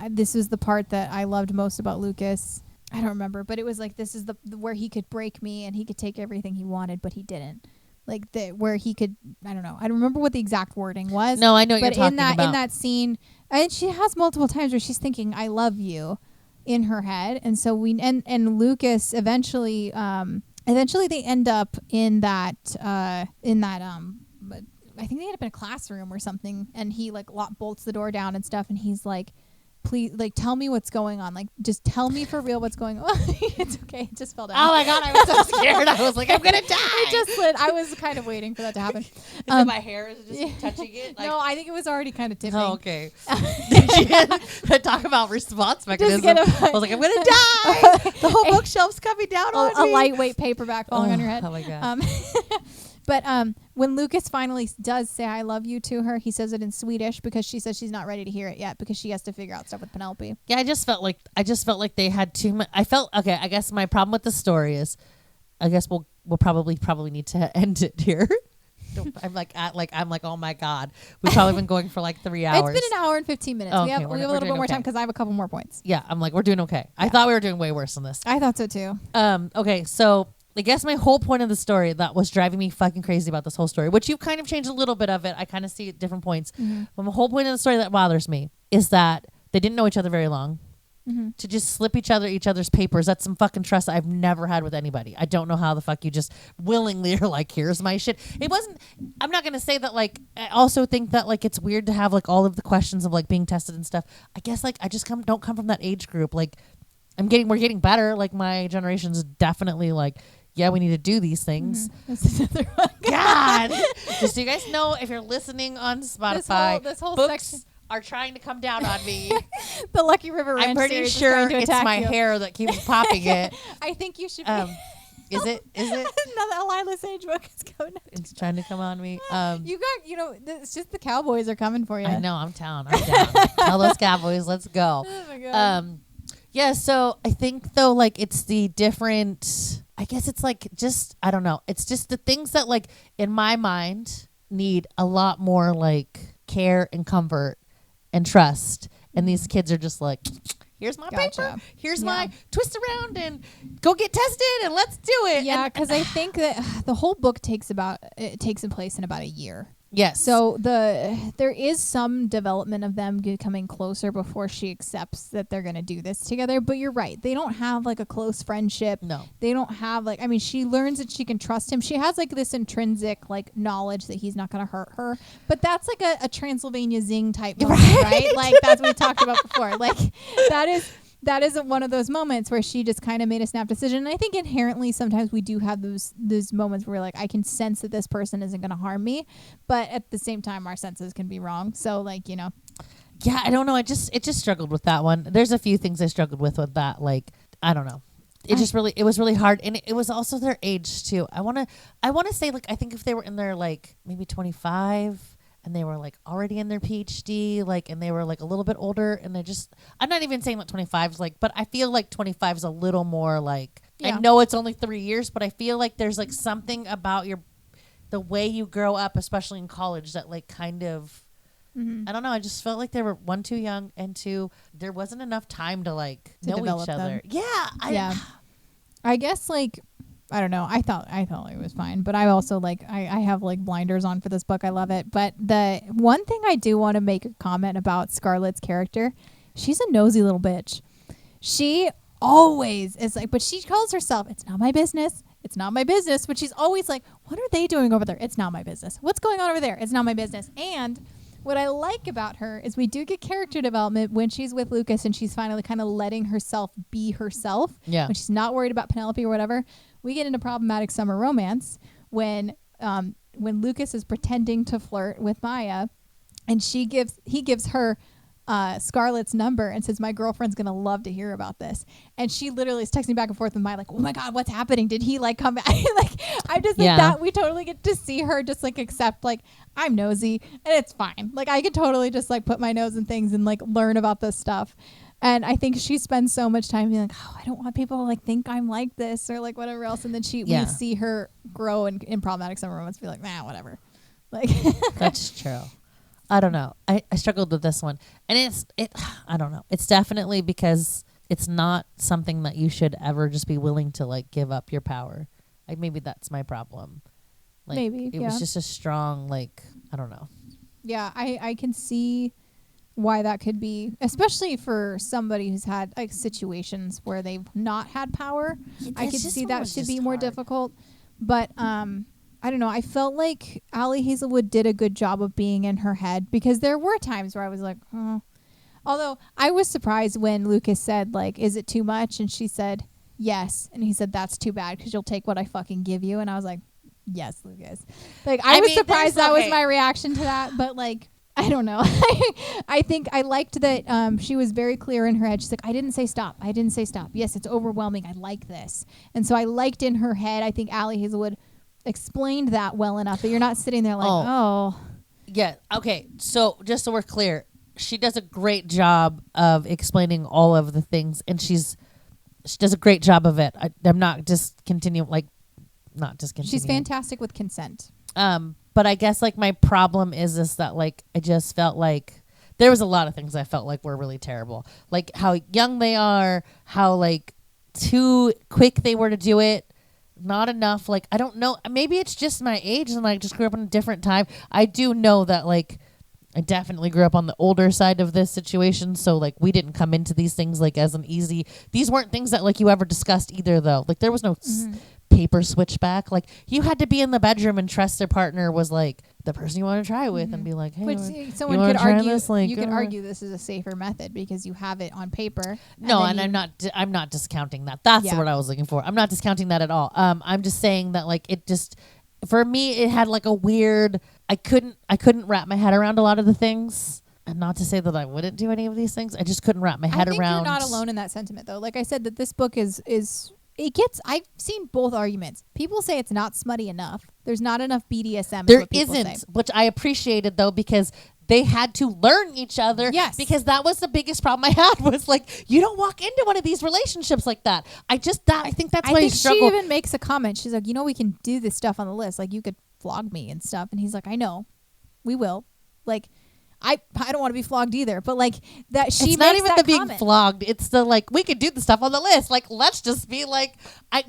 this is the part that I loved most about Lucas. I don't remember, but it was like, this is the where he could break me and he could take everything he wanted, but he didn't. Like where he could, I don't know. I don't remember what the exact wording was. No, I know what you're talking about. But in that scene, and she has multiple times where she's thinking, I love you in her head. And so and Lucas eventually they end up in that I think they end up in a classroom or something, and he like bolts the door down and stuff, and he's like, please, like, tell me what's going on. Like, just tell me for real what's going on. It's okay. It just fell down. Oh my god, I was so scared. I was like, I'm gonna die. It just slid. I was kind of waiting for that to happen. My hair is just touching it. Like, no, I think it was already kind of tipping. Oh, okay. Talk about response mechanism. I was like, I'm gonna die. The whole bookshelf's coming down on me. A lightweight paperback falling on your head. Oh my god. But when Lucas finally does say I love you to her, he says it in Swedish because she says she's not ready to hear it yet because she has to figure out stuff with Penelope. Yeah, I just felt like they had too much. I guess my problem with the story is, I guess we'll probably need to end it here. I'm like, oh my god, we've probably been going for like 3 hours. It's been an hour and 15 minutes. Oh, we have a little bit more time because I have a couple more points. Yeah, I'm like, we're doing okay. Yeah. I thought we were doing way worse than this. I thought so too. Okay, so I guess my whole point of the story that was driving me fucking crazy about this whole story, which you've kind of changed a little bit of it. I kind of see at different points. But my whole point of the story that bothers me is that they didn't know each other very long. To just slip each other's papers. That's some fucking trust I've never had with anybody. I don't know how the fuck you just willingly are like, here's my shit. It wasn't, I'm not going to say that like, I also think that like it's weird to have like all of the questions of like being tested and stuff. I guess like I just don't come from that age group. Like, we're getting better. Like my generation's definitely like, yeah, we need to do these things. This is another one. God. Just so you guys know, if you're listening on Spotify, this whole books section are trying to come down on me. the Lucky River Ranch I'm pretty series is sure trying to it's attack my you. hair that keeps popping it. I think you should be. Is it? Another Lila Sage book is coming up. It's trying to come on me. It's just the Cowboys are coming for you. I know. I'm down. Tell those Cowboys, let's go. Oh my God. Yeah. So I think though, like it's the different. I guess it's like just I don't know. It's just the things that like in my mind need a lot more like care and comfort and trust, and these kids are just like. Here's my paper. Here's my twist around and go get tested and let's do it. Yeah, because I think that the whole book takes place in about a year. Yes. So there is some development of them coming closer before she accepts that they're going to do this together. But you're right. They don't have like a close friendship. No. They don't have like, I mean, she learns that she can trust him. She has like this intrinsic like knowledge that he's not going to hurt her. But that's like a Transylvania Zing type moment, right? Like that's what we talked about before. Like that isn't one of those moments where she just kind of made a snap decision. And I think inherently sometimes we do have those moments where like I can sense that this person isn't going to harm me, but at the same time our senses can be wrong. So like, yeah, I don't know. It just struggled with that one. There's a few things I struggled with that. Like I don't know. It was really hard, and it was also their age too. I want to say like I think if they were in their like maybe 25. And they were like already in their PhD, like, and they were like a little bit older, and I'm not even saying that 25 is like, but I feel like 25 is a little more like, I know it's only 3 years, but I feel like there's like something about the way you grow up, especially in college, that like kind of, I don't know. I just felt like they were one, too young, and two, there wasn't enough time to like know each other. Them. Yeah. I guess like, I don't know. I thought it was fine, but I also like I have like blinders on for this book. I love it. But the one thing I do want to make a comment about Scarlett's character, she's a nosy little bitch. She always is like, but she calls herself, it's not my business. It's not my business. But she's always like, what are they doing over there? It's not my business. What's going on over there? It's not my business. And what I like about her is we do get character development when she's with Lucas and she's finally kind of letting herself be herself. Yeah. When she's not worried about Penelope or whatever. We get into problematic summer romance when Lucas is pretending to flirt with Maya, and he gives her Scarlett's number and says, my girlfriend's gonna love to hear about this. And she literally is texting back and forth with Maya like, oh my God, what's happening? Did he like come back? Like I just like that we totally get to see her just like accept like I'm nosy and it's fine. Like I could totally just like put my nose in things and like learn about this stuff. And I think she spends so much time being like, oh, I don't want people to like think I'm like this or like whatever else. And then we see her grow in problematic summer romance, be like, nah, whatever. Like that's true. I don't know. I struggled with this one, and I don't know. It's definitely because it's not something that you should ever just be willing to like give up your power. Like maybe that's my problem. Like maybe it was just a strong like I don't know. Yeah, I can see why that could be, especially for somebody who's had like situations where they've not had power. I could see that should be more difficult. But I don't know. I felt like Ali Hazelwood did a good job of being in her head because there were times where I was like, oh. Although I was surprised when Lucas said like, is it too much? And she said, yes. And he said, that's too bad because you'll take what I fucking give you. And I was like, yes, Lucas. Like I was surprised that was my reaction to that. But like, I don't know. I think I liked that she was very clear in her head. She's like, I didn't say stop. I didn't say stop. Yes, it's overwhelming. I like this. And so I liked in her head, I think Ali Hazelwood explained that well enough that you're not sitting there like, oh. Yeah. Okay. So just so we're clear, she does a great job of explaining all of the things, and she does a great job of it. I'm not discontinuing. She's fantastic with consent. But I guess like my problem is that like I just felt like there was a lot of things I felt like were really terrible, like how young they are, how like too quick they were to do it. Not enough. Like, I don't know. Maybe it's just my age and I just grew up in a different time. I do know that, like, I definitely grew up on the older side of this situation. So, like, we didn't come into these things, like, as an easy. These weren't things that, like, you ever discussed either, though. Like, there was no paper switchback. Like, you had to be in the bedroom and trust their partner was like the person you want to try with, and be like, hey, which someone could argue this? Like, you could argue this is a safer method because you have it on paper. No, and I'm not discounting that. That's what I was looking for. I'm not discounting that at all. I'm just saying that, like, it just, for me, it had like a weird, I couldn't wrap my head around a lot of the things. And not to say that I wouldn't do any of these things. I just couldn't wrap my head around. You're not alone in that sentiment, though. Like I said, that this book is I've seen both arguments. People say it's not smutty enough. There's not enough BDSM. There isn't, which I appreciated, though, because they had to learn each other. Yes. Because that was the biggest problem I had, was like, you don't walk into one of these relationships like that. I think that's why I struggle. She even makes a comment. She's like, we can do this stuff on the list. Like, you could flog me and stuff. And he's like, I know. We will. Like, I don't want to be flogged either, but like that she. It's not even the being flogged. It's the like, we could do the stuff on the list. Like, let's just be like,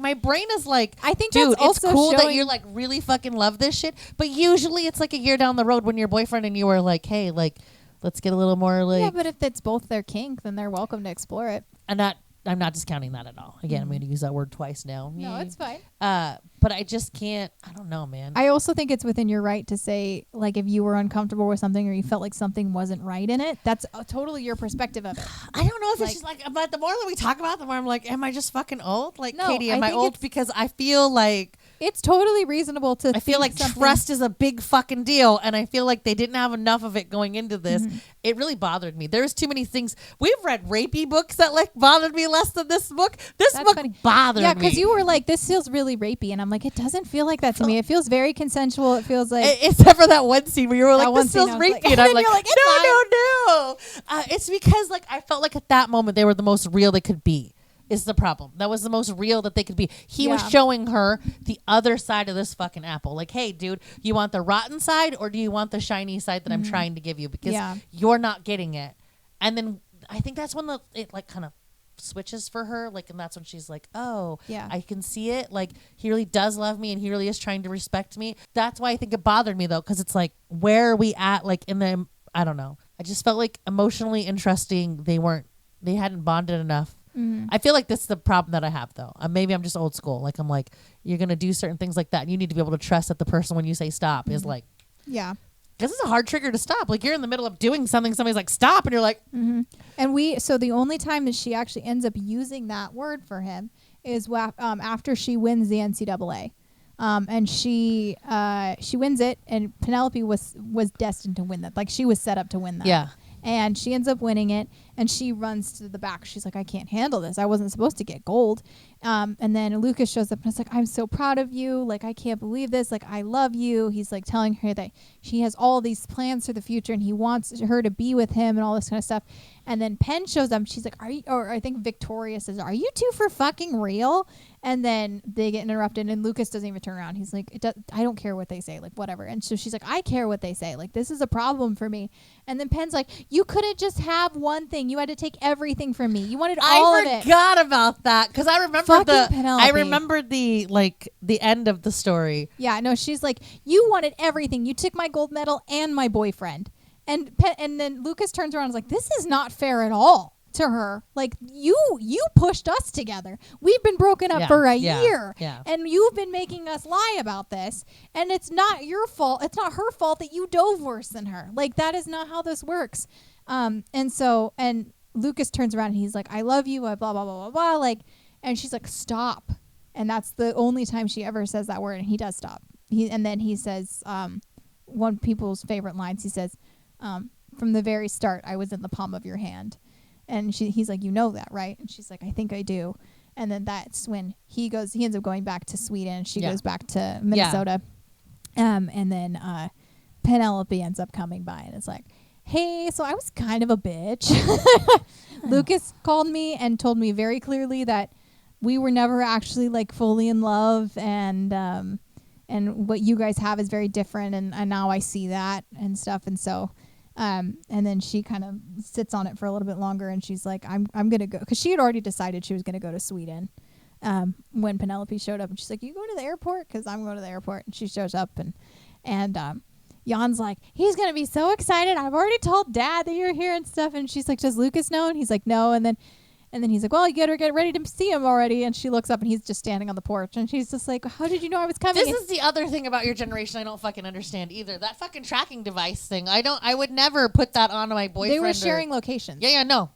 my brain is like, I think dude, that's also it's cool that you're like really fucking love this shit. But usually it's like a year down the road when your boyfriend and you are like, hey, like, let's get a little more like. Yeah, but if it's both their kink, then they're welcome to explore it. And I'm not discounting that at all. Again, I'm going to use that word twice now. No, it's fine. But I just can't. I don't know, man. I also think it's within your right to say, like, if you were uncomfortable with something or you felt like something wasn't right in it, that's totally your perspective of it. I don't know if it's just like, but the more that we talk about it, the more I'm like, am I just fucking old? Like, no, Katie, am I old? Because I feel like it's totally reasonable to. I feel like trust is a big fucking deal, and I feel like they didn't have enough of it going into this. It really bothered me. There's too many things. We've read rapey books that like bothered me less than this book. That's book bothered me. Yeah, because you were like, this feels really rapey, and I'm like, it doesn't feel like that to me. It feels very consensual. It feels like, except for that one scene where you were like, this feels rapey, like, and I'm like, no. It's because like I felt like at that moment they were the most real they could be. Is the problem. That was the most real that they could be. He was showing her the other side of this fucking apple. Like, hey, dude, you want the rotten side or do you want the shiny side that I'm trying to give you? Because you're not getting it. And then I think that's when it like kind of switches for her. Like, and that's when she's like, oh, I can see it. Like, he really does love me and he really is trying to respect me. That's why I think it bothered me, though, because it's like, where are we at? Like, in the, I don't know. I just felt like emotionally interesting. They hadn't bonded enough. I feel like that's the problem that I have, though. Maybe I'm just old school. Like, I'm like, you're going to do certain things like that. And you need to be able to trust that the person, when you say stop, is like, this is a hard trigger to stop. Like, you're in the middle of doing something. Somebody's like, stop. And you're like, And so the only time that she actually ends up using that word for him is after she wins the NCAA. And she wins it, and Penelope was destined to win that. Like, she was set up to win that. Yeah. And she ends up winning it, and she runs to the back. She's like, I can't handle this. I wasn't supposed to get gold. And then Lucas shows up, and it's like, I'm so proud of you. Like, I can't believe this. Like, I love you. He's like telling her that she has all these plans for the future, and he wants her to be with him and all this kind of stuff. And then Penn shows up. She's like, I think Victoria says, are you two for fucking real? And then they get interrupted, and Lucas doesn't even turn around. He's like, I don't care what they say, like, whatever. And so she's like, I care what they say. Like, this is a problem for me. And then Penn's like, you couldn't just have one thing. You had to take everything from me. You wanted all of it. I forgot about that because I remember the end of the story. Yeah, no, she's like, you wanted everything. You took my gold medal and my boyfriend. And then Lucas turns around and is like, this is not fair at all to her. Like, you pushed us together. We've been broken up for a year. Yeah. And you've been making us lie about this. And it's not your fault. It's not her fault that you dove worse than her. Like, that is not how this works. And Lucas turns around and he's like, I love you, blah, blah, blah, blah, blah. Like, and she's like, stop. And that's the only time she ever says that word. And he does stop. And then he says, one of people's favorite lines, he says, from the very start, I was in the palm of your hand. And he's like, you know that, right? And she's like, I think I do. And then that's when he ends up going back to Sweden. And she goes back to Minnesota. And then Penelope ends up coming by and it's like, hey, so I was kind of a bitch. Lucas called me and told me very clearly that we were never actually like fully in love, and what you guys have is very different, and now I see that and stuff. And so and then she kind of sits on it for a little bit longer, and she's like, I'm gonna go, because she had already decided she was gonna go to Sweden when Penelope showed up, and she's like, you going to the airport? Because I'm going to the airport. And she shows up, and Jan's like, he's going to be so excited. I've already told Dad that you're here and stuff. And she's like, does Lucas know? And he's like, no. And then And then he's like, well, you better get ready to see him already. And she looks up and he's just standing on the porch. And she's just like, how did you know I was coming? This is the other thing about your generation I don't fucking understand either. That fucking tracking device thing. I would never put that on my boyfriend. They were sharing locations. Yeah, no.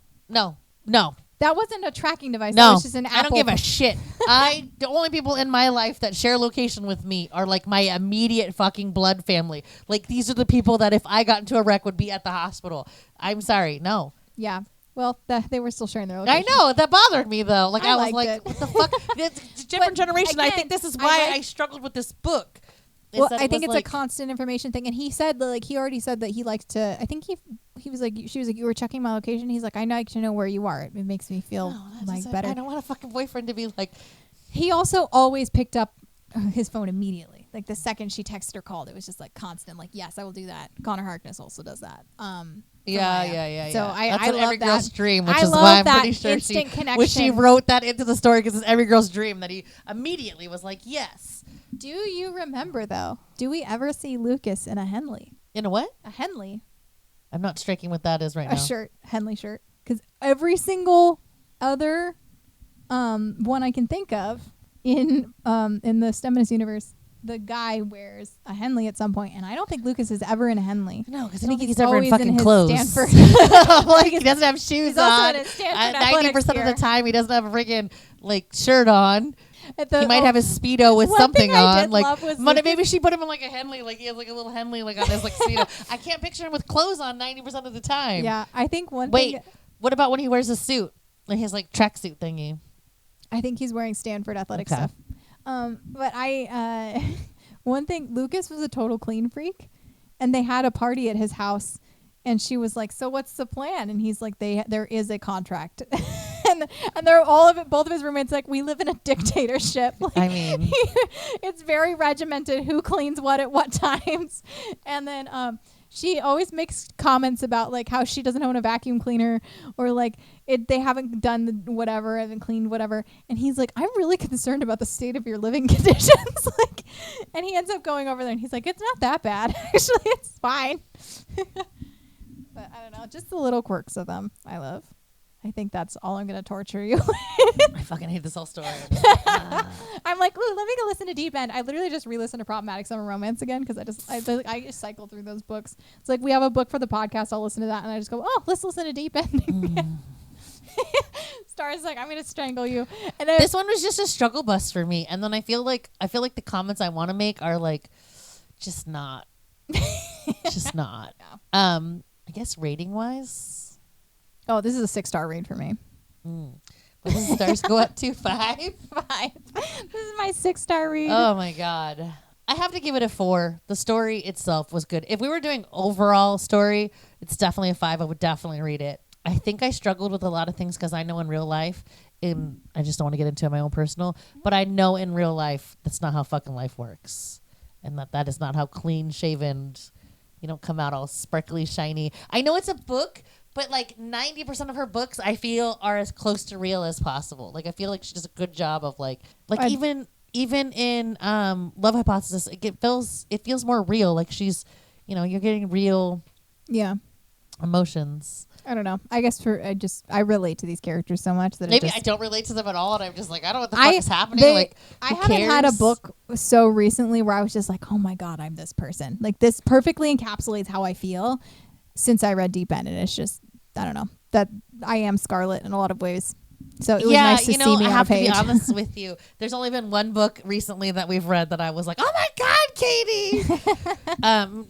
That wasn't a tracking device. No, that was just an Apple. I don't give a shit. The only people in my life that share location with me are like my immediate fucking blood family. Like these are the people that if I got into a wreck would be at the hospital. I'm sorry, no. Yeah. Well, they were still sharing their location. I know. That bothered me though. Like I was like, it. what the fuck? It's a different generation. Again, I think this is why I struggled with this book. Well, I think it's a constant information thing. And he said that, like, he already said that he likes to, I think he was like, she was like, you were checking my location. He's like, I like to know where you are. It makes me feel better. I don't want a fucking boyfriend to be like. He also always picked up his phone immediately. Like the second she texted or called, it was just like constant, like, yes, I will do that. Connor Harkness also does that. Yeah. So That's I every love girl's that. dream, which I is love why I'm that pretty sure instant connection. when she wrote that into the story, because it's every girl's dream that he immediately was like, yes. Do you remember though? Do we ever see Lucas in a Henley? In a what? A Henley. I'm not striking what that is right now. A shirt, Henley shirt. Because every single other one I can think of in the STEMinist universe, the guy wears a Henley at some point, and I don't think Lucas is ever in a Henley. No, because I don't think he's ever in fucking his clothes. Stanford. Like he doesn't have shoes he's also on. in his Stanford 90% of the time, he doesn't have a freaking like shirt on. He might have his Speedo with something on. Like maybe she put him in like a Henley, like he has like a little Henley like on his like Speedo. I can't picture him with clothes on 90% of the time. Yeah, I think Wait, what about when he wears a suit? Like his like tracksuit thingy. I think he's wearing Stanford athletic stuff. But one thing, Lucas was a total clean freak, and they had a party at his house, and she was like, so what's the plan? And he's like, there is a contract. and they're both of his roommates like, we live in a dictatorship. Like, I mean, it's very regimented who cleans what at what times. And then she always makes comments about like how she doesn't own a vacuum cleaner, or like they haven't done whatever, haven't cleaned whatever. And he's like, I'm really concerned about the state of your living conditions. Like, and he ends up going over there and he's like, it's not that bad. Actually, it's fine. But I don't know, just the little quirks of them I love. I think that's all I'm going to torture you. I fucking hate this whole story. I'm like, ooh, let me go listen to Deep End. I literally just re-listened to Problematic Summer Romance again because I just cycle through those books. It's like we have a book for the podcast. I'll listen to that, and I just go, oh, let's listen to Deep End. Star's like, I'm going to strangle you. And this one was just a struggle bus for me, and then I feel like the comments I want to make are like, just not. Yeah. I guess rating wise. Oh, this is a 6-star read for me. What does the stars go up to? 5? 5. This is my 6-star read. Oh my god. I have to give it a 4. The story itself was good. If we were doing overall story, it's definitely a 5. I would definitely read it. I think I struggled with a lot of things because I know in real life, I just don't want to get into my own personal, but I know in real life that's not how fucking life works, and that is not how clean shaven. You don't come out all sparkly, shiny. I know it's a book, but like 90% of her books, I feel, are as close to real as possible. Like I feel like she does a good job of like even in Love Hypothesis, it feels more real. Like she's, you're getting real, emotions. I don't know. I guess I relate to these characters so much that maybe I don't relate to them at all, and I'm just like, I don't know what the fuck is happening. I haven't had a book so recently where I was just like, oh my god, I'm this person. Like this perfectly encapsulates how I feel since I read Deep End, and it's just, I don't know, that I am Scarlet in a lot of ways. So it was nice to see me I have on a to page. be honest with you. There's only been one book recently that we've read that I was like, oh my god, Katy.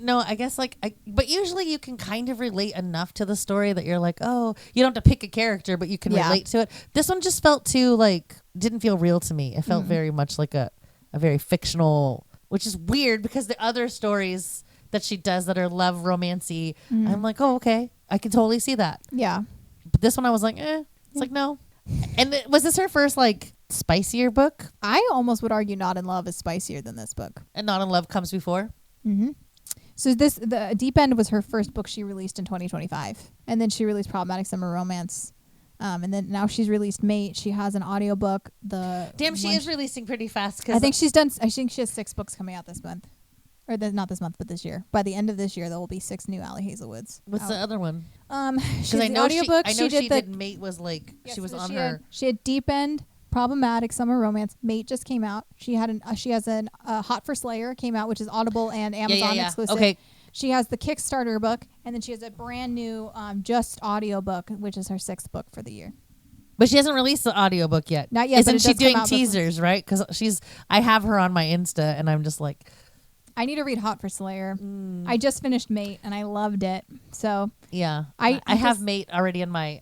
No, I guess but usually you can kind of relate enough to the story that you're like, oh, you don't have to pick a character, but you can relate to it. This one just felt too didn't feel real to me. It felt very much like a very fictional, which is weird because the other stories that she does that are love romancy, I'm like, oh, okay, I can totally see that. Yeah. But this one I was like, it's like, no. And was this her first spicier book? I almost would argue Not in Love is spicier than this book. And Not in Love comes before? Mm-hmm. So the Deep End was her first book she released in 2025. And then she released Problematic Summer Romance. And then now she's released Mate. She has an audiobook. She is releasing pretty fast. I think she has 6 books coming out this month. or not this month, but this year. By the end of this year, there will be 6 new Ali Hazewoods. What's the other one? Because I know audiobook. she did Mate was like she was on she her. She had Deep End, Problematic, Summer Romance. Mate just came out. She had she has an Hot for Slayer came out, which is Audible and Amazon exclusive. Okay. She has the Kickstarter book, and then she has a brand new just audio book, which is her 6th book for the year. But she hasn't released the audiobook yet. Not yet. Isn't she doing teasers, right? Because I have her on my Insta, and I'm just like, I need to read Hot for Slayer. I just finished Mate, and I loved it. So yeah, I have Mate already in my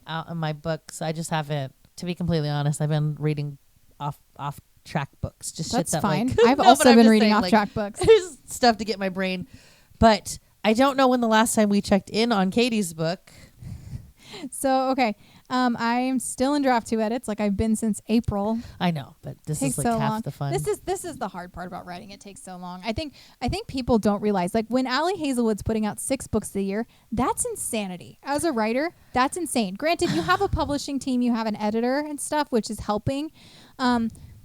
books. I just haven't. To be completely honest, I've been reading off track books. Just that's shit that fine. Like, I've also been reading off track books. There's stuff to get my brain, but I don't know when the last time we checked in on Katy's book. So okay. I'm still in draft 2 edits, like I've been since April. I know, but this is like so half long. the fun. This is the hard part about writing. It takes so long. I think people don't realize, like, when Ali Hazelwood's putting out 6 books a year, that's insanity. As a writer, that's insane. Granted, you have a publishing team, you have an editor and stuff, which is helping.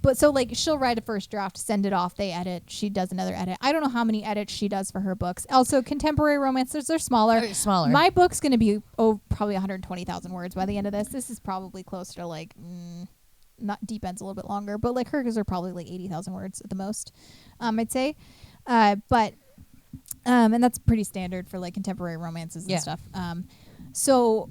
But so, like, she'll write a first draft, send it off, they edit, she does another edit. I don't know how many edits she does for her books. Also, contemporary romances are smaller. Smaller. My book's going to be probably 120,000 words by the end of this. This is probably closer to, like, not Deep End's a little bit longer, but, like, hers are probably, like, 80,000 words at the most, I'd say. And that's pretty standard for, like, contemporary romances and stuff. So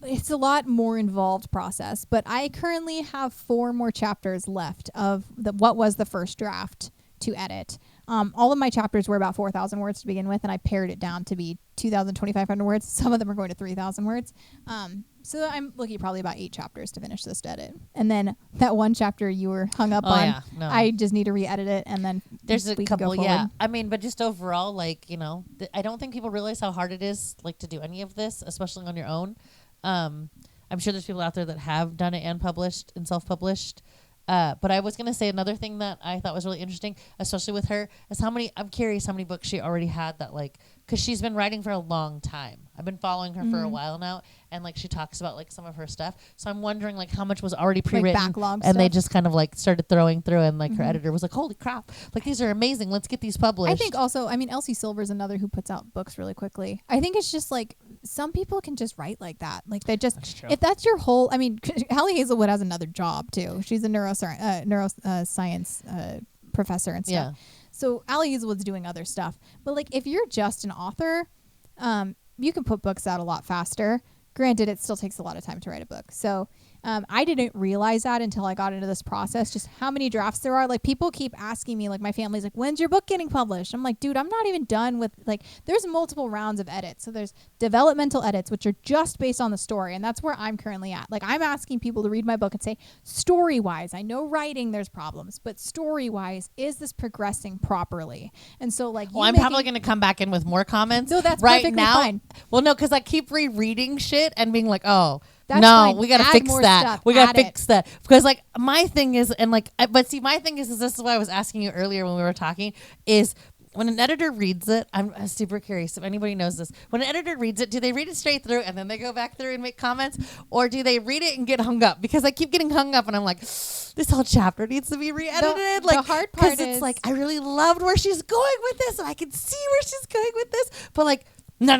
it's a lot more involved process, but I currently have 4 more chapters left of what was the first draft to edit. All of my chapters were about 4,000 words to begin with, and I pared it down to be 2,000, 2,500 words. Some of them are going to 3,000 words. So I'm looking at probably about 8 chapters to finish this edit. And then that one chapter you were hung up on, I just need to re-edit it, and then there's a couple, go forward. I mean, but just overall, like, you know, I don't think people realize how hard it is, like, to do any of this, especially on your own. I'm sure there's people out there that have done it and published and self-published. But I was going to say another thing that I thought was really interesting, especially with her, is I'm curious how many books she already had that, like, because she's been writing for a long time. I've been following her for a while now, and, like, she talks about, like, some of her stuff. So I'm wondering, like, how much was already pre-written, like backlog and stuff. they just kind of, like, started throwing through, and, like, her editor was like, holy crap, like, these are amazing. Let's get these published. I think also, I mean, Elsie Silver's another who puts out books really quickly. I think it's just, like, some people can just write like that. Like, they just, if that's your whole, I mean, Ali Hazelwood has another job, too. She's a neuroscience professor and stuff. Yeah. So Ali Hazelwood's doing other stuff. But, like, if you're just an author, you can put books out a lot faster. Granted, it still takes a lot of time to write a book. So I didn't realize that until I got into this process, just how many drafts there are. Like, people keep asking me, like, my family's like, when's your book getting published? I'm like, dude, I'm not even done with, like, there's multiple rounds of edits. So there's developmental edits, which are just based on the story. And that's where I'm currently at. Like, I'm asking people to read my book and say, story-wise, I know writing there's problems, but story-wise, is this progressing properly? And so, like, I'm probably going to come back in with more comments. No, that's right perfectly now. Fine. Well, no, because I keep rereading shit and being like, oh, that's no, fine. we got to Add fix more that. stuff. We got to Add fix that. Because, like, my thing is, and, like, but see, my thing is this is why I was asking you earlier when we were talking, is when an editor reads it, I'm super curious if anybody knows this. When an editor reads it, do they read it straight through and then they go back through and make comments? Or do they read it and get hung up? Because I keep getting hung up and I'm like, this whole chapter needs to be re-edited. The hard part is, because it's like, I really loved where she's going with this and I can see where she's going with this. But, like, no.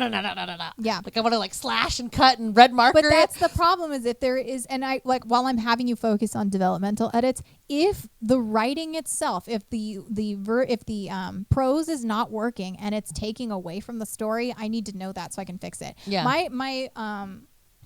Yeah. Like, I want to, like, slash and cut and red marker. But that's the problem, is if there is, and I, like, while I'm having you focus on developmental edits, if the writing itself, if the prose is not working and it's taking away from the story, I need to know that so I can fix it. Yeah.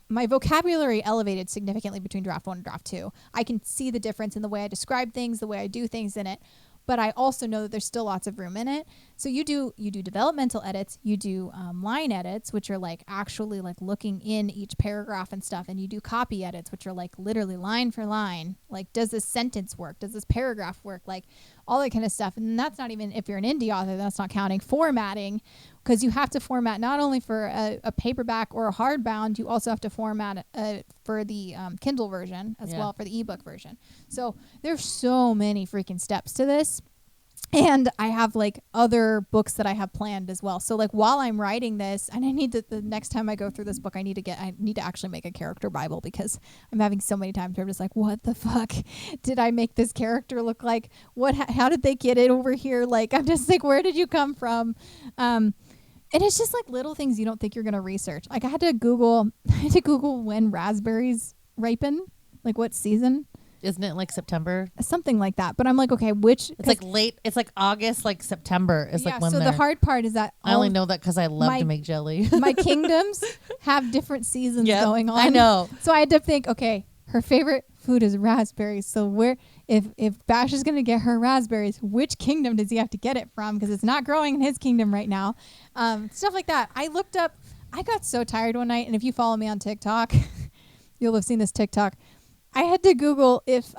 My vocabulary elevated significantly between draft 1 and draft 2. I can see the difference in the way I describe things, the way I do things in it. But I also know that there's still lots of room in it. So you do developmental edits, you do line edits, which are like actually like looking in each paragraph and stuff, and you do copy edits, which are like literally line for line. Like, does this sentence work? Does this paragraph work? Like, all that kind of stuff. And that's not even, if you're an indie author, that's not counting formatting, because you have to format not only for a paperback or a hardbound, you also have to format for the Kindle version as well, for the ebook version. So there's so many freaking steps to this. And I have like other books that I have planned as well. So like while I'm writing this, and I need to, the next time I go through this book, I need to actually make a character Bible, because I'm having so many times where I'm just like, what the fuck did I make this character look like? How did they get it over here? Like, I'm just like, where did you come from? And it's just like little things you don't think you're going to research. Like I had to Google when raspberries ripen, like what season. Isn't it like September? Something like that. But I'm like, okay, which... It's like late. It's like August, like September is like when so the hard part is that... I only know that because I love to make jelly. My kingdoms have different seasons going on. I know. So I had to think, okay, her favorite food is raspberries. So if Bash is going to get her raspberries, which kingdom does he have to get it from? Because it's not growing in his kingdom right now. Stuff like that. I looked up... I got so tired one night, and if you follow me on TikTok, you'll have seen this TikTok. I had to Google if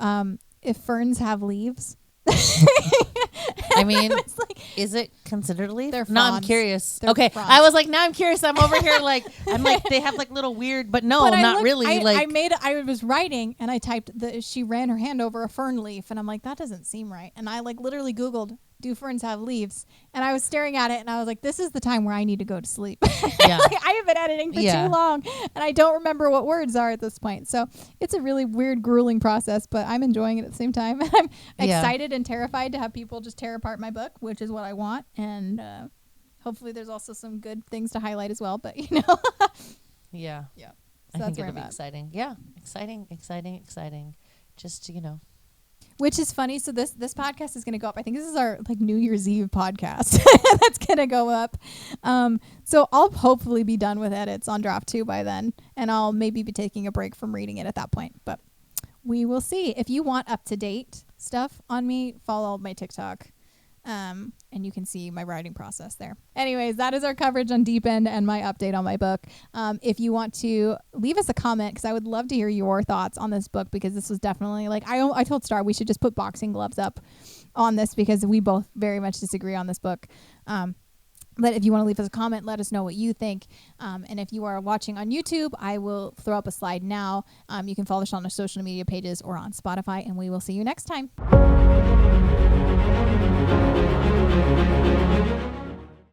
ferns have leaves. I mean, like, is it considered a leaf? They're No, I'm fronds. curious. They're okay, fronds. I was like, now I'm curious. I'm over here like, I'm like, they have like little weird, but no, not really. I was writing and I typed she ran her hand over a fern leaf, and I'm like, that doesn't seem right. And I like literally Googled, do ferns have leaves? And I was staring at it and I was like, this is the time where I need to go to sleep. Yeah. Like, I have been editing for too long and I don't remember what words are at this point. So it's a really weird, grueling process, but I'm enjoying it at the same time. I'm excited and terrified to have people just tear apart my book, which is what I want. And hopefully there's also some good things to highlight as well. But, you know. Yeah. Yeah. So I that's think where I'm at. Exciting. Yeah. Exciting. Just, you know. Which is funny. So this podcast is going to go up. I think this is our like New Year's Eve podcast that's going to go up. So I'll hopefully be done with edits on draft 2 by then. And I'll maybe be taking a break from reading it at that point. But we will see. If you want up-to-date stuff on me, follow my TikTok. And you can see my writing process there. Anyways, that is our coverage on Deep End and my update on my book. If you want to leave us a comment, because I would love to hear your thoughts on this book, because this was definitely like, I told Starr we should just put boxing gloves up on this, because we both very much disagree on this book. But if you want to leave us a comment, let us know what you think. And if you are watching on YouTube, I will throw up a slide now. You can follow us on our social media pages or on Spotify, and we will see you next time.